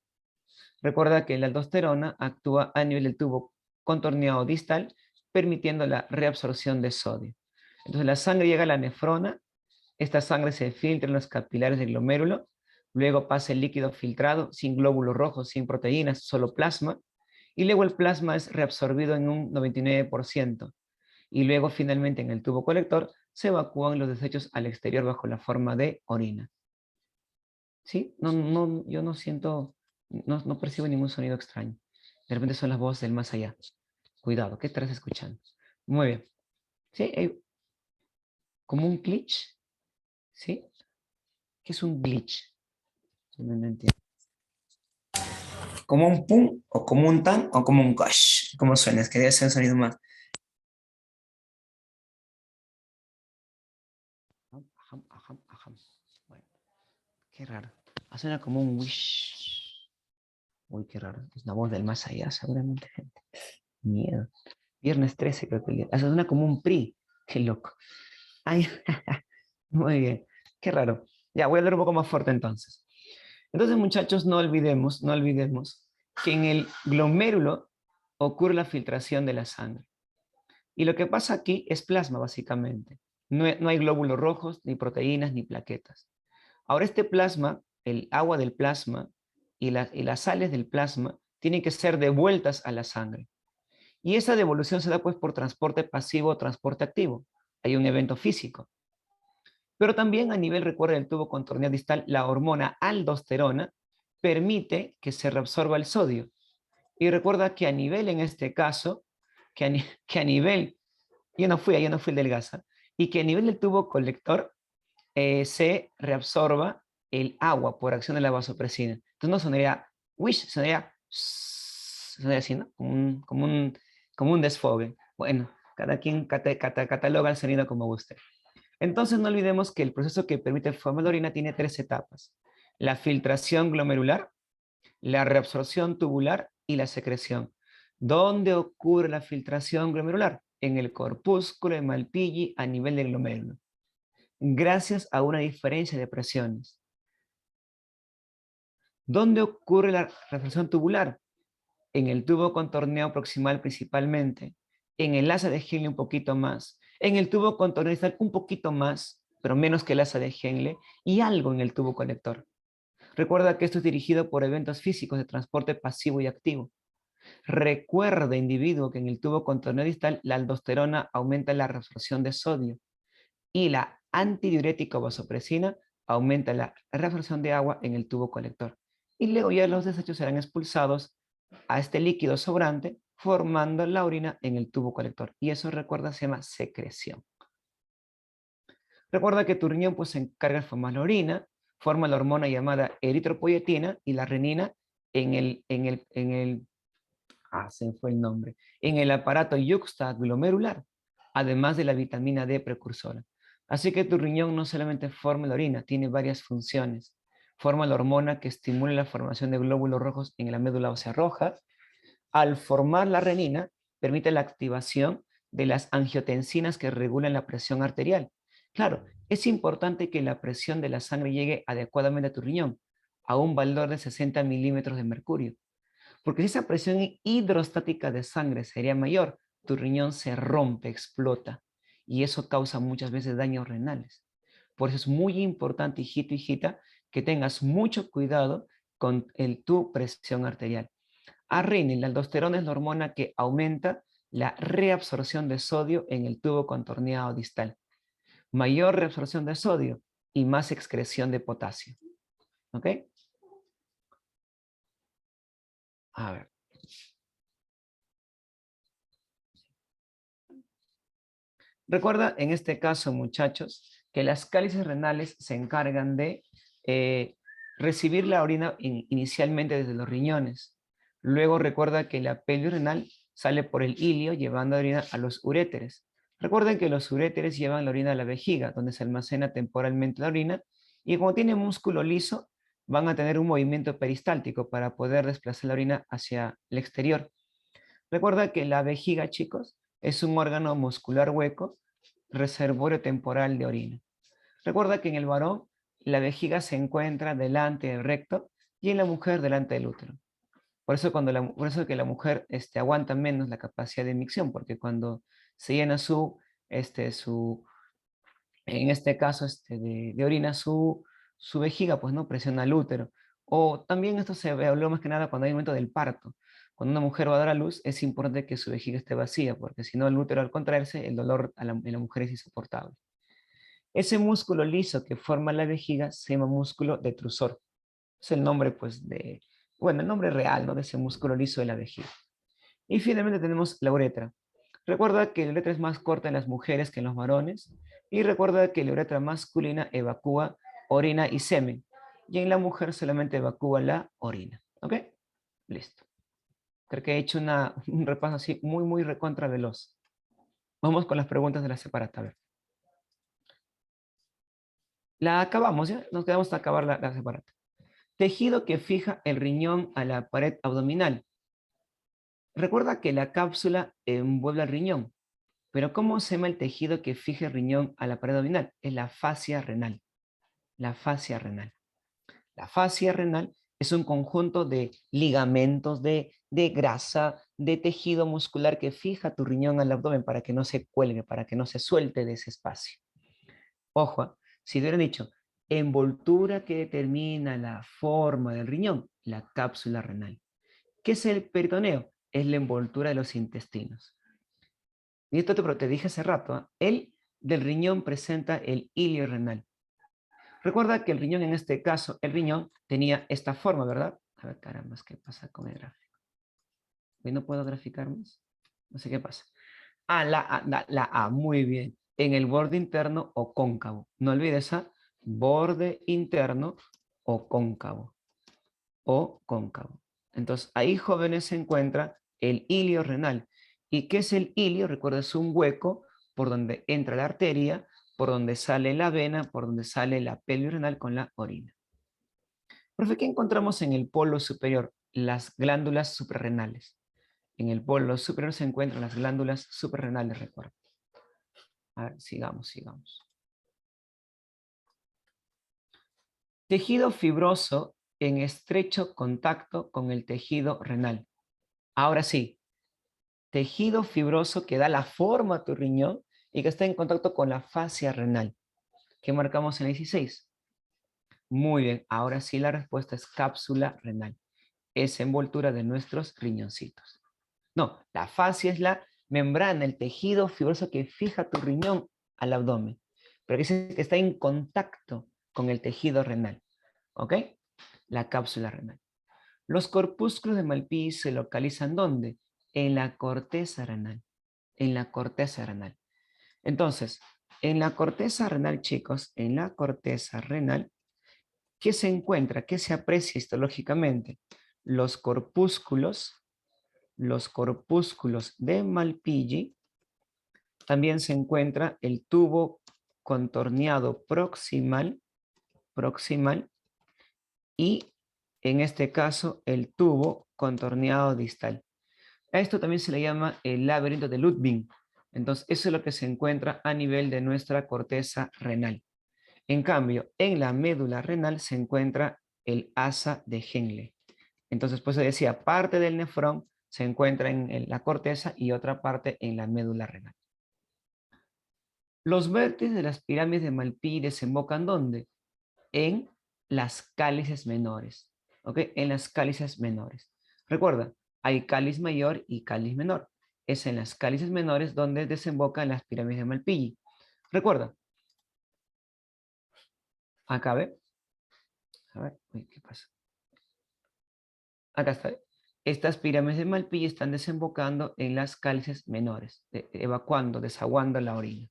Recuerda que la aldosterona actúa a nivel del tubo contorneado distal, permitiendo la reabsorción de sodio. Entonces la sangre llega a la nefrona, esta sangre se filtra en los capilares del glomérulo, luego pasa el líquido filtrado, sin glóbulos rojos, sin proteínas, solo plasma, y luego el plasma es reabsorbido en un 99%, y luego finalmente en el tubo colector se evacúan los desechos al exterior bajo la forma de orina. ¿Sí? Yo no siento, no percibo ningún sonido extraño. De repente son las voces del más allá. Cuidado, ¿qué estarás escuchando? Muy bien. ¿Sí? Hay como un glitch. ¿Sí? ¿Qué es un glitch? No entiendo. ¿Como un pum, o como un tan, o como un gosh? ¿Cómo suena? Es que debe ser un sonido más. Ajam, ajam, ajam. Bueno, qué raro. Suena como un wish. Uy, qué raro. Es una voz del más allá, seguramente, gente. Miedo. Viernes 13 creo que el día. Suena como un PRI. Qué loco. Ay, muy bien. Qué raro. Ya, voy a hablar un poco más fuerte entonces. Entonces, muchachos, no olvidemos que en el glomérulo ocurre la filtración de la sangre. Y lo que pasa aquí es plasma, básicamente. No hay glóbulos rojos, ni proteínas, ni plaquetas. Ahora este plasma, el agua del plasma y las sales del plasma tienen que ser devueltas a la sangre. Y esa devolución se da pues por transporte pasivo o transporte activo. Hay un evento físico. Pero también a nivel, recuerda, del tubo contorneado distal, la hormona aldosterona permite que se reabsorba el sodio. Y recuerda que a nivel, en este caso, que a nivel, yo no fui el del gasa, y que a nivel del tubo colector se reabsorba el agua por acción de la vasopresina. Entonces no sonaría wish, sonaría suena así, ¿no? Como un desfogue. Bueno, cada quien cataloga el sonido como guste. Entonces no olvidemos que el proceso que permite formar la orina tiene tres etapas. La filtración glomerular, la reabsorción tubular y la secreción. ¿Dónde ocurre la filtración glomerular? En el corpúsculo de Malpighi a nivel del glomérulo, gracias a una diferencia de presiones. ¿Dónde ocurre la reabsorción tubular? En el tubo contorneo proximal principalmente, en el asa de Henle un poquito más, en el tubo contorneo distal un poquito más, pero menos que el asa de Henle, y algo en el tubo colector. Recuerda que esto es dirigido por eventos físicos de transporte pasivo y activo. Recuerda, individuo, que en el tubo contorneo distal la aldosterona aumenta la reabsorción de sodio y la antidiurética vasopresina aumenta la reabsorción de agua en el tubo colector. Y luego ya los desechos serán expulsados a este líquido sobrante, formando la orina en el tubo colector. Y eso, recuerda, se llama secreción. Recuerda que tu riñón pues, se encarga de formar la orina, forma la hormona llamada eritropoyetina y la renina se me fue el nombre, en el aparato yuxtaglomerular, además de la vitamina D precursora. Así que tu riñón no solamente forma la orina, tiene varias funciones. Forma la hormona que estimula la formación de glóbulos rojos en la médula ósea roja. Al formar la renina, permite la activación de las angiotensinas que regulan la presión arterial. Claro, es importante que la presión de la sangre llegue adecuadamente a tu riñón, a un valor de 60 milímetros de mercurio. Porque si esa presión hidrostática de sangre sería mayor, tu riñón se rompe, explota. Y eso causa muchas veces daños renales. Por eso es muy importante, hijito, hijita, que tengas mucho cuidado con tu presión arterial. Arrinil, la aldosterona es la hormona que aumenta la reabsorción de sodio en el tubo contorneado distal. Mayor reabsorción de sodio y más excreción de potasio. ¿Ok? A ver. Recuerda, en este caso, muchachos, que las cálices renales se encargan de recibir la orina inicialmente desde los riñones. Luego recuerda que la pelvis renal sale por el ilio llevando la orina a los uréteres. Recuerden que los uréteres llevan la orina a la vejiga, donde se almacena temporalmente la orina, y como tiene músculo liso, van a tener un movimiento peristáltico para poder desplazar la orina hacia el exterior. Recuerda que la vejiga, chicos, es un órgano muscular hueco, reservorio temporal de orina. Recuerda que en el varón la vejiga se encuentra delante del recto y en la mujer delante del útero. Por eso, por eso que la mujer aguanta menos la capacidad de micción, porque cuando se llena en este caso de orina, su vejiga, pues no presiona el útero. O también esto se habló más que nada cuando hay un momento del parto. Cuando una mujer va a dar a luz, es importante que su vejiga esté vacía, porque si no, el útero al contraerse, el dolor en la mujer es insoportable. Ese músculo liso que forma la vejiga se llama músculo detrusor. Es el nombre, pues, el nombre real, ¿no? De ese músculo liso de la vejiga. Y finalmente tenemos la uretra. Recuerda que la uretra es más corta en las mujeres que en los varones. Y recuerda que la uretra masculina evacúa orina y semen. Y en la mujer solamente evacúa la orina. ¿Ok? Listo. Creo que he hecho un repaso así muy, muy recontra veloz. Vamos con las preguntas de la separata. A ver. La acabamos, ¿ya? Nos quedamos hasta acabar la separata. Tejido que fija el riñón a la pared abdominal. Recuerda que la cápsula envuelve al riñón, pero ¿cómo se llama el tejido que fija el riñón a la pared abdominal? Es la fascia renal. La fascia renal. La fascia renal es un conjunto de ligamentos, de grasa, de tejido muscular que fija tu riñón al abdomen para que no se cuelgue, para que no se suelte de ese espacio. Ojo, si te hubieran dicho, envoltura que determina la forma del riñón, la cápsula renal. ¿Qué es el peritoneo? Es la envoltura de los intestinos. Y esto te dije hace rato, el del riñón presenta el ilio renal. Recuerda que el riñón, en este caso, el riñón tenía esta forma, ¿verdad? A ver, caramba, ¿qué pasa con el gráfico? Hoy no puedo graficar más. No sé qué pasa. La A, muy bien. En el borde interno o cóncavo. No olvides a borde interno o cóncavo. O cóncavo. Entonces, ahí, jóvenes, se encuentra el hilio renal. ¿Y qué es el hilio? Recuerda, es un hueco por donde entra la arteria, por donde sale la vena, por donde sale la pelvis renal con la orina. Profe, ¿qué encontramos en el polo superior? Las glándulas suprarrenales. En el polo superior se encuentran las glándulas suprarrenales, recuerda. A ver, sigamos. Tejido fibroso en estrecho contacto con el tejido renal. Ahora sí, tejido fibroso que da la forma a tu riñón y que está en contacto con la fascia renal. ¿Qué marcamos en el 16? Muy bien, ahora sí la respuesta es cápsula renal. Esa envoltura de nuestros riñoncitos. No, la fascia es la membrana, el tejido fibroso que fija tu riñón al abdomen. Pero dice que está en contacto con el tejido renal. ¿Ok? La cápsula renal. Los corpúsculos de Malpighi se localizan ¿dónde? En la corteza renal. En la corteza renal. Entonces, en la corteza renal, chicos, en la corteza renal, ¿qué se encuentra? ¿Qué se aprecia histológicamente? Los corpúsculos de Malpighi. También se encuentra el tubo contorneado proximal y en este caso el tubo contorneado distal. A esto también se le llama el laberinto de Ludwig. Entonces, eso es lo que se encuentra a nivel de nuestra corteza renal. En cambio, en la médula renal se encuentra el asa de Henle. Entonces, pues se decía, parte del nefrón se encuentra en la corteza y otra parte en la médula renal. Los vértices de las pirámides de Malpighi desembocan ¿dónde? En las cálices menores. ¿Ok? En las cálices menores. Recuerda, hay cáliz mayor y cáliz menor. Es en las cálices menores donde desembocan las pirámides de Malpighi. Recuerda. Acá ve. A ver, uy, ¿qué pasa? Acá está. Estas pirámides de Malpighi están desembocando en las cálices menores, evacuando, desaguando la orina.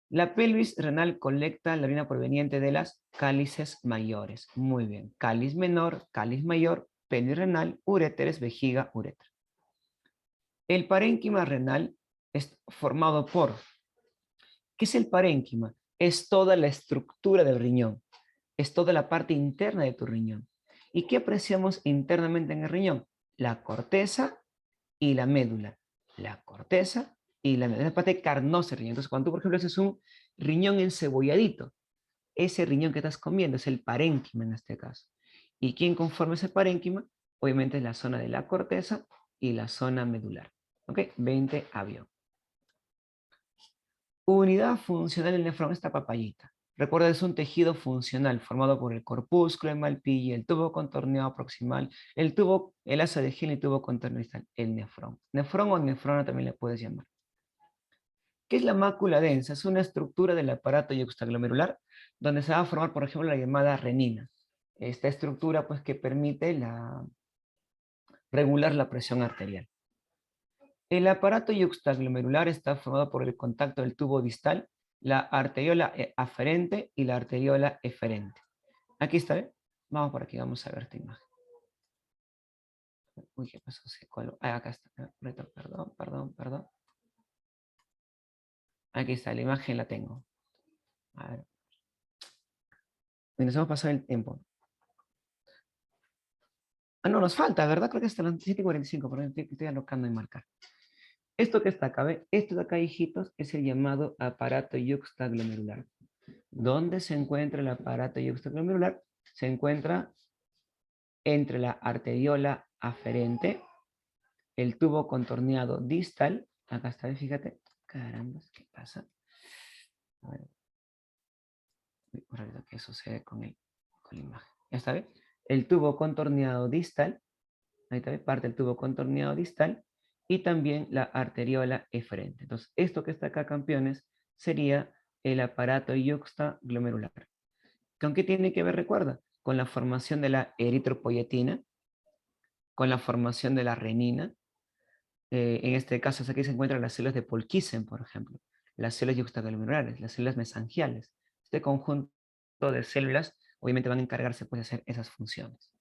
La pelvis renal colecta la orina proveniente de las cálices mayores. Muy bien. Cáliz menor, cáliz mayor, pelvis renal, uréteres, vejiga, uretra. El parénquima renal es formado por... ¿Qué es el parénquima? Es toda la estructura del riñón. Es toda la parte interna de tu riñón. ¿Y qué apreciamos internamente en el riñón? La corteza y la médula. La corteza y la médula. Es la parte carnosa del riñón. Entonces, cuando tú, por ejemplo, haces un riñón encebollado, ese riñón que estás comiendo es el parénquima en este caso. ¿Y quién conforma ese parénquima? Obviamente es la zona de la corteza y la zona medular. ¿Ok? 20 avión. Unidad funcional del nefrón, esta papayita. Recuerda, es un tejido funcional formado por el corpúsculo de Malpighi, el tubo contorneado proximal, el asa de Henle y el tubo contorneado distal, el nefrón. Nefrón o nefrona también le puedes llamar. ¿Qué es la mácula densa? Es una estructura del aparato yuxtaglomerular donde se va a formar, por ejemplo, la llamada renina. Esta estructura, pues, que permite regular la presión arterial. El aparato yuxtaglomerular está formado por el contacto del tubo distal, la arteriola aferente y la arteriola eferente. Aquí está, ¿eh? Vamos por aquí, vamos a ver esta imagen. Uy, ¿qué pasó? Acá está. Perdón. Aquí está, la imagen la tengo. A ver. Y nos hemos pasado el tiempo. Ah, no, nos falta, ¿verdad? Creo que hasta las 7:45, pero estoy alocando en marcar. Esto que está acá, ¿ve? Esto de acá, hijitos, es el llamado aparato yuxtaglomerular. ¿Dónde se encuentra el aparato yuxtaglomerular? Se encuentra entre la arteriola aferente, el tubo contorneado distal. Acá está, fíjate. Caramba, ¿qué pasa? A ver. Por ahorita, ¿qué sucede con la imagen? ¿Ya está bien? El tubo contorneado distal. Ahí está, ¿ve? Parte del tubo contorneado distal. Y también la arteriola eferente. Entonces, esto que está acá, campeones, sería el aparato yuxtaglomerular. ¿Con qué tiene que ver, recuerda? Con la formación de la eritropoyetina, con la formación de la renina. En este caso, aquí se encuentran las células de Purkinje, por ejemplo, las células yuxtaglomerulares, las células mesangiales. Este conjunto de células obviamente van a encargarse pues, de hacer esas funciones.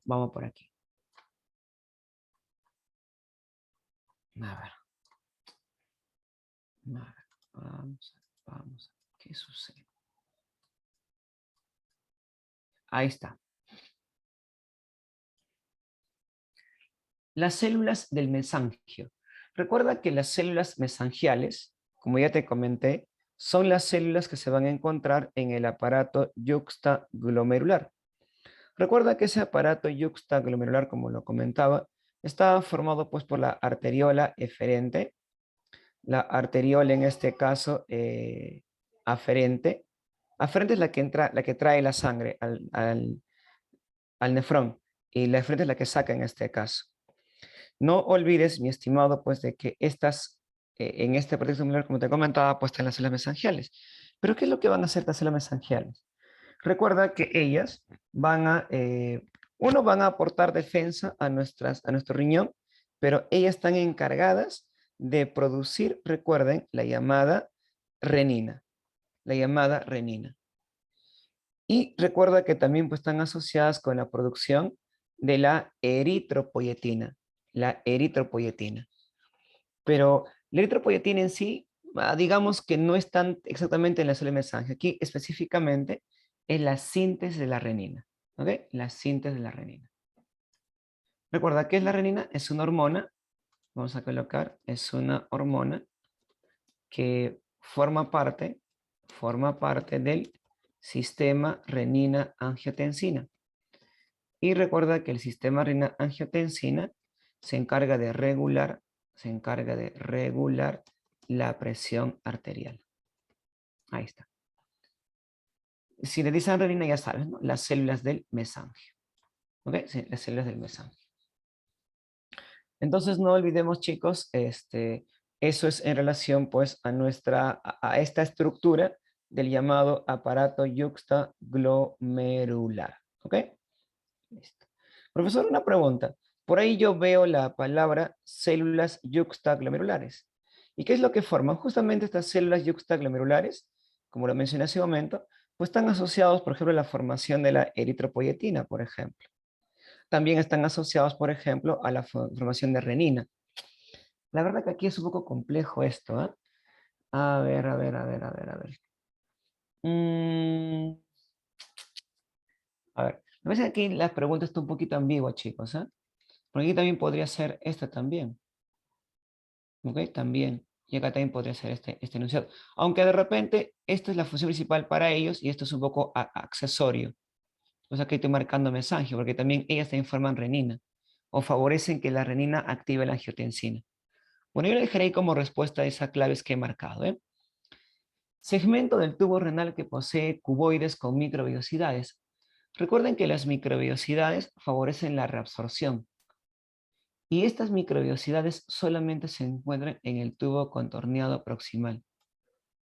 Vamos por aquí. A ver. Vamos. ¿Qué sucede? Ahí está. Las células del mesangio. Recuerda que las células mesangiales, como ya te comenté, son las células que se van a encontrar en el aparato yuxtaglomerular. Recuerda que ese aparato yuxtaglomerular, como lo comentaba, está formado pues por la arteriola eferente, la arteriola en este caso aferente. Aferente es la que trae la sangre al nefrón y la eferente es la que saca en este caso. No olvides, mi estimado, pues de que en este proceso celular, como te comentaba, pues están las células mesangiales. Pero ¿qué es lo que van a hacer las células mesangiales? Recuerda que ellas van a aportar defensa a nuestro riñón, pero ellas están encargadas de producir, recuerden, la llamada renina. La llamada renina. Y recuerda que también pues, están asociadas con la producción de la eritropoyetina. La eritropoyetina. Pero la eritropoyetina en sí, digamos que no están exactamente en la célula mesangia. Aquí específicamente es la síntesis de la renina. ¿Ok? La síntesis de la renina. Recuerda que es la renina, es una hormona. Vamos a colocar, es una hormona que forma parte del sistema renina-angiotensina. Y recuerda que el sistema renina-angiotensina se encarga de regular la presión arterial. Ahí está. Si le dicen renina, ya sabes, ¿no? Las células del mesangio. ¿Ok? Sí, las células del mesangio. Entonces, no olvidemos, chicos, eso es en relación, pues, a esta estructura del llamado aparato yuxtaglomerular. ¿Ok? Listo. Profesor, una pregunta. Por ahí yo veo la palabra células yuxtaglomerulares. ¿Y qué es lo que forman? Justamente estas células yuxtaglomerulares, como lo mencioné hace un momento, pues están asociados, por ejemplo, a la formación de la eritropoyetina, por ejemplo. También están asociados, por ejemplo, a la formación de renina. La verdad que aquí es un poco complejo esto, ¿eh? A ver. Mm, a ver, me parece que aquí la pregunta está un poquito ambigua, chicos, ¿eh? Porque aquí también podría ser esta también. ¿Ok? También. Y acá también podría ser este enunciado. Aunque de repente esta es la función principal para ellos y esto es un poco accesorio. O sea que estoy marcando mensaje porque también ellas también forman renina o favorecen que la renina active la angiotensina. Bueno, yo le dejaré ahí como respuesta a esa claves que he marcado. ¿Eh? Segmento del tubo renal que posee cuboides con microvellosidades. Recuerden que las microvellosidades favorecen la reabsorción. Y estas microvellosidades solamente se encuentran en el tubo contorneado proximal.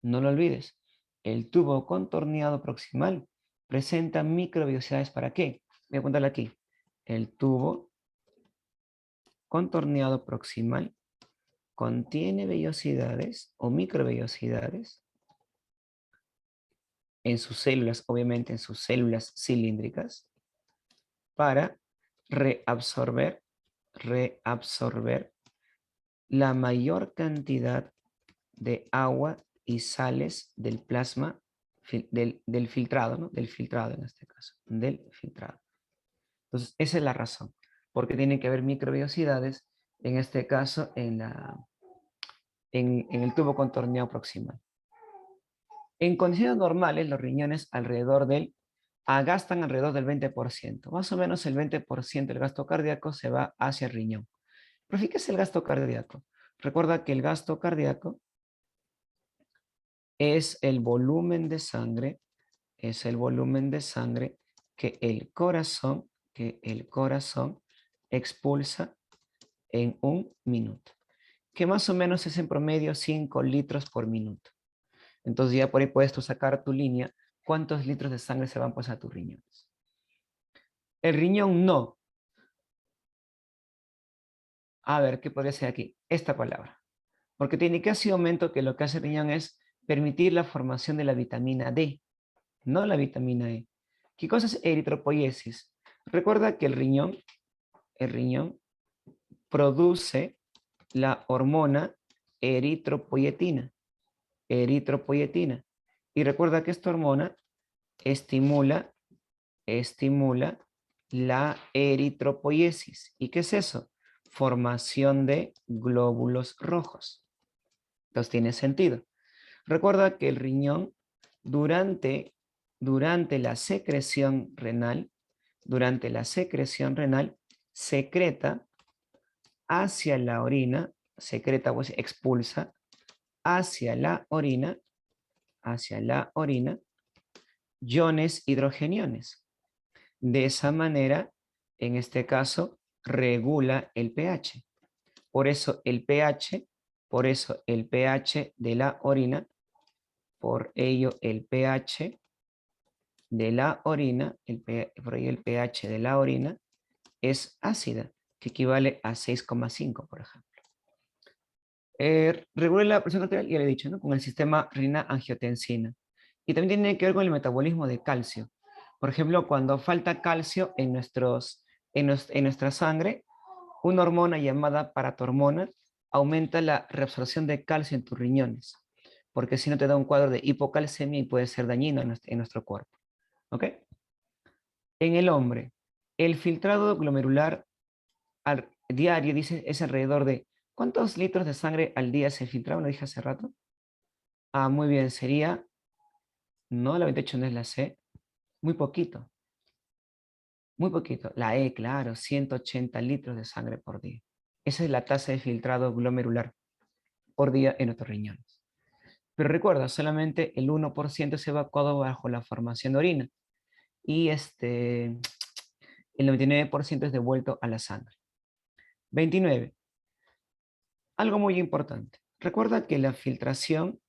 No lo olvides, el tubo contorneado proximal presenta microvellosidades. ¿Para qué? Voy a apuntarle aquí. El tubo contorneado proximal contiene vellosidades o microvellosidades en sus células, obviamente en sus células cilíndricas, para reabsorber la mayor cantidad de agua y sales del plasma del filtrado, ¿no? Del filtrado en este caso, del filtrado. Entonces, esa es la razón, porque tiene que haber microvellosidades, en este caso, en el tubo contorneado proximal. En condiciones normales, los riñones gastan alrededor del 20%. Más o menos el 20% del gasto cardíaco se va hacia el riñón. Pero fíjese el gasto cardíaco. Recuerda que el gasto cardíaco es el volumen de sangre, que el corazón expulsa en un minuto, que más o menos es en promedio 5 litros por minuto. Entonces ya por ahí puedes tú sacar tu línea, cuántos litros de sangre se van pues a tus riñones. El riñón no. A ver, ¿qué podría ser aquí? Esta palabra. Porque tiene casi aumento que lo que hace el riñón es permitir la formación de la vitamina D, no la vitamina E. ¿Qué cosa es eritropoiesis? Recuerda que el riñón produce la hormona eritropoyetina. Eritropoyetina. Y recuerda que esta hormona estimula la eritropoiesis. ¿Y qué es eso? Formación de glóbulos rojos. Entonces tiene sentido. Recuerda que el riñón durante la secreción renal, secreta hacia la orina, secreta, pues expulsa hacia la orina, iones hidrogeniones. De esa manera, en este caso, regula el pH. Por eso el pH de la orina, por ello el pH de la orina, el pH de la orina es ácida, que equivale a 6,5, por ejemplo. Regula la presión arterial, ya le he dicho, ¿no? Con el sistema renina-angiotensina. Y también tiene que ver con el metabolismo de calcio. Por ejemplo, cuando falta calcio en nuestra sangre, una hormona llamada paratormona aumenta la reabsorción de calcio en tus riñones, porque si no te da un cuadro de hipocalcemia y puede ser dañino en nuestro cuerpo. ¿Ok? En el hombre, el filtrado glomerular diario dice, es alrededor de ¿cuántos litros de sangre al día se filtraban? Lo dije hace rato. Ah, muy bien, sería, no, la 28 no es la C, muy poquito, muy poquito. La E, claro, 180 litros de sangre por día. Esa es la tasa de filtrado glomerular por día en nuestros riñones. Pero recuerda, solamente el 1% es evacuado bajo la formación de orina y el 99% es devuelto a la sangre. 29. Algo muy importante. Recuerda que la filtración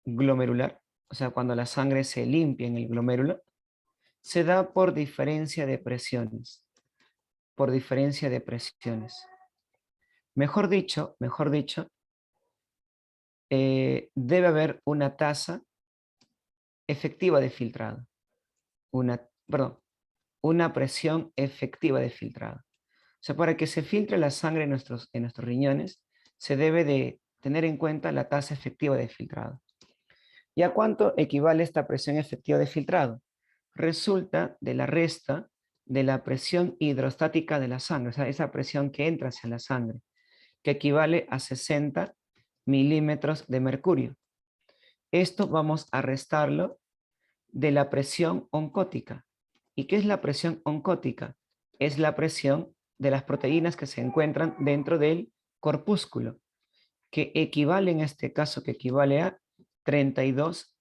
glomerular, o sea, cuando la sangre se limpia en el glomérulo, se da por diferencia de presiones. Por diferencia de presiones. Mejor dicho, debe haber una tasa efectiva de filtrado. Una presión efectiva de filtrado. O sea, para que se filtre la sangre en nuestros riñones, se debe de tener en cuenta la tasa efectiva de filtrado. ¿Y a cuánto equivale esta presión efectiva de filtrado? Resulta de la resta de la presión hidrostática de la sangre, o sea, esa presión que entra hacia la sangre, que equivale a 60 milímetros de mercurio. Esto vamos a restarlo de la presión oncótica. ¿Y qué es la presión oncótica? Es la presión de las proteínas que se encuentran dentro del corpúsculo, que equivale en este caso, a 32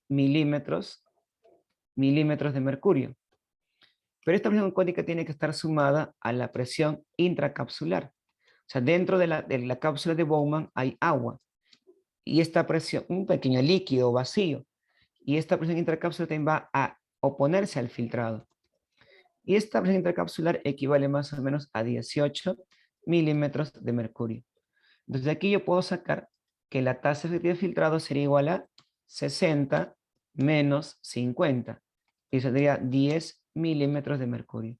milímetros de mercurio. Pero esta presión oncótica tiene que estar sumada a la presión intracapsular. O sea, dentro de la cápsula de Bowman hay agua. Y esta presión, un pequeño líquido vacío. Y esta presión intracapsular también va a oponerse al filtrado. Y esta presión intracapsular equivale más o menos a 18 milímetros de mercurio. Entonces de aquí yo puedo sacar que la tasa efectiva de filtrado sería igual a 60 menos 50. Y sería 10 milímetros de mercurio.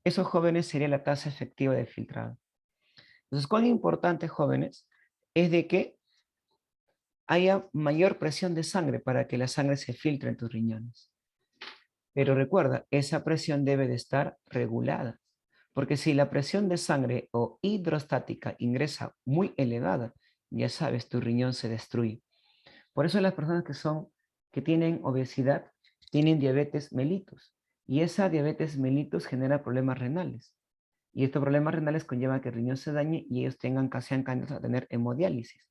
Esos jóvenes sería la tasa efectiva de filtrado. Entonces, cuán importante, jóvenes, es de que haya mayor presión de sangre para que la sangre se filtre en tus riñones. Pero recuerda, esa presión debe de estar regulada, porque si la presión de sangre o hidrostática ingresa muy elevada, ya sabes, tu riñón se destruye. Por eso las personas que tienen obesidad tienen diabetes mellitus, y esa diabetes mellitus genera problemas renales. Y estos problemas renales conllevan que el riñón se dañe y ellos sean candidatos a tener hemodiálisis.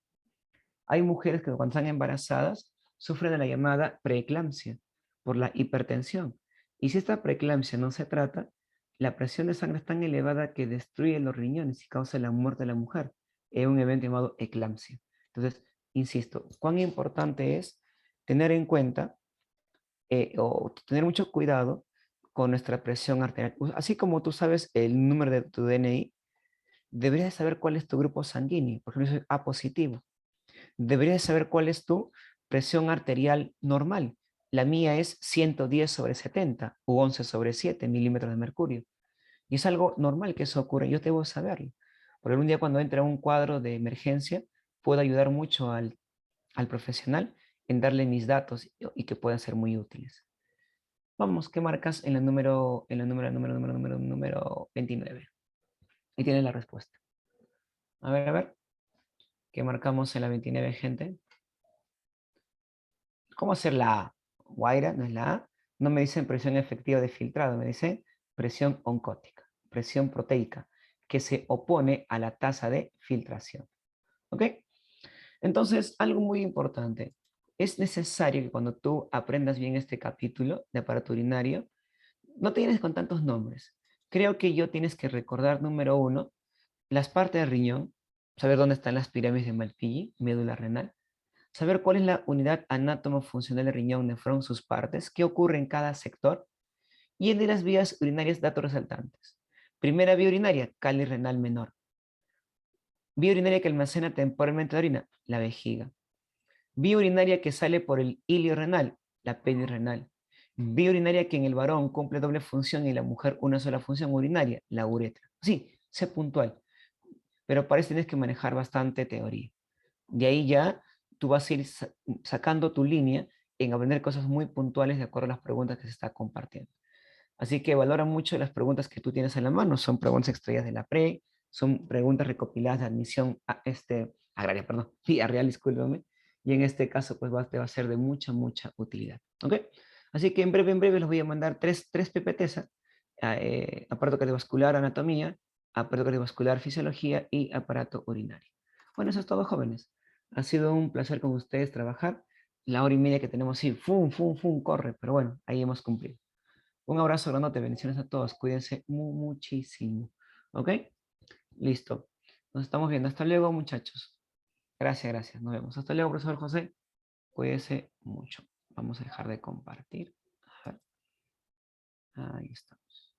Hay mujeres que cuando están embarazadas sufren de la llamada preeclampsia por la hipertensión. Y si esta preeclampsia no se trata, la presión de sangre es tan elevada que destruye los riñones y causa la muerte de la mujer. Es un evento llamado eclampsia. Entonces, insisto, cuán importante es tener en cuenta o tener mucho cuidado con nuestra presión arterial. Así como tú sabes el número de tu DNI, deberías saber cuál es tu grupo sanguíneo. Por ejemplo, yo soy A positivo. Deberías saber cuál es tu presión arterial normal. la mía es 110/70 u 11/7 milímetros de mercurio. Y es algo normal que eso ocurra, yo debo saberlo. Porque un día cuando entra un cuadro de emergencia, puedo ayudar mucho al profesional en darle mis datos y que puedan ser muy útiles. Vamos, ¿qué marcas en el número 29? Y tienes la respuesta. A ver, ¿qué marcamos en la 29, gente? ¿Cómo hacer la A? Guaira, no es la A. No me dicen presión efectiva de filtrado, me dice presión oncótica, presión proteica, que se opone a la tasa de filtración. ¿Ok? Entonces, algo muy importante. Es necesario que cuando tú aprendas bien este capítulo de aparato urinario, no te llenes con tantos nombres. Creo que yo tienes que recordar, número uno, las partes del riñón, saber dónde están las pirámides de Malpighi, médula renal, saber cuál es la unidad anátomo-funcional del riñón, nefrón, sus partes, qué ocurre en cada sector, y el de las vías urinarias, datos resaltantes. Primera vía urinaria, cáliz renal menor. Vía urinaria que almacena temporalmente la orina, la vejiga. Vía urinaria que sale por el hilio renal, la penis renal. Vía urinaria que en el varón cumple doble función y en la mujer una sola función urinaria, la uretra. Sí, sé puntual, pero para eso tienes que manejar bastante teoría. De ahí ya tú vas a ir sacando tu línea en aprender cosas muy puntuales de acuerdo a las preguntas que se está compartiendo. Así que valora mucho las preguntas que tú tienes en la mano. Son preguntas extraídas de la PRE, son preguntas recopiladas de admisión agraria, perdón, vía real, discúlpame. Y en este caso, pues te va a ser de mucha, mucha utilidad. ¿Ok? Así que en breve les voy a mandar tres PPTs, aparato cardiovascular, anatomía, aparato cardiovascular, fisiología y aparato urinario. Bueno, eso es todo, jóvenes. Ha sido un placer con ustedes trabajar. La hora y media que tenemos, sí, corre, pero bueno, ahí hemos cumplido. Un abrazo grandote, bendiciones a todos. Cuídense muchísimo. ¿Ok? Listo. Nos estamos viendo. Hasta luego, muchachos. Gracias, gracias. Nos vemos. Hasta luego, profesor José. Cuídense mucho. Vamos a dejar de compartir. A ver. Ahí estamos.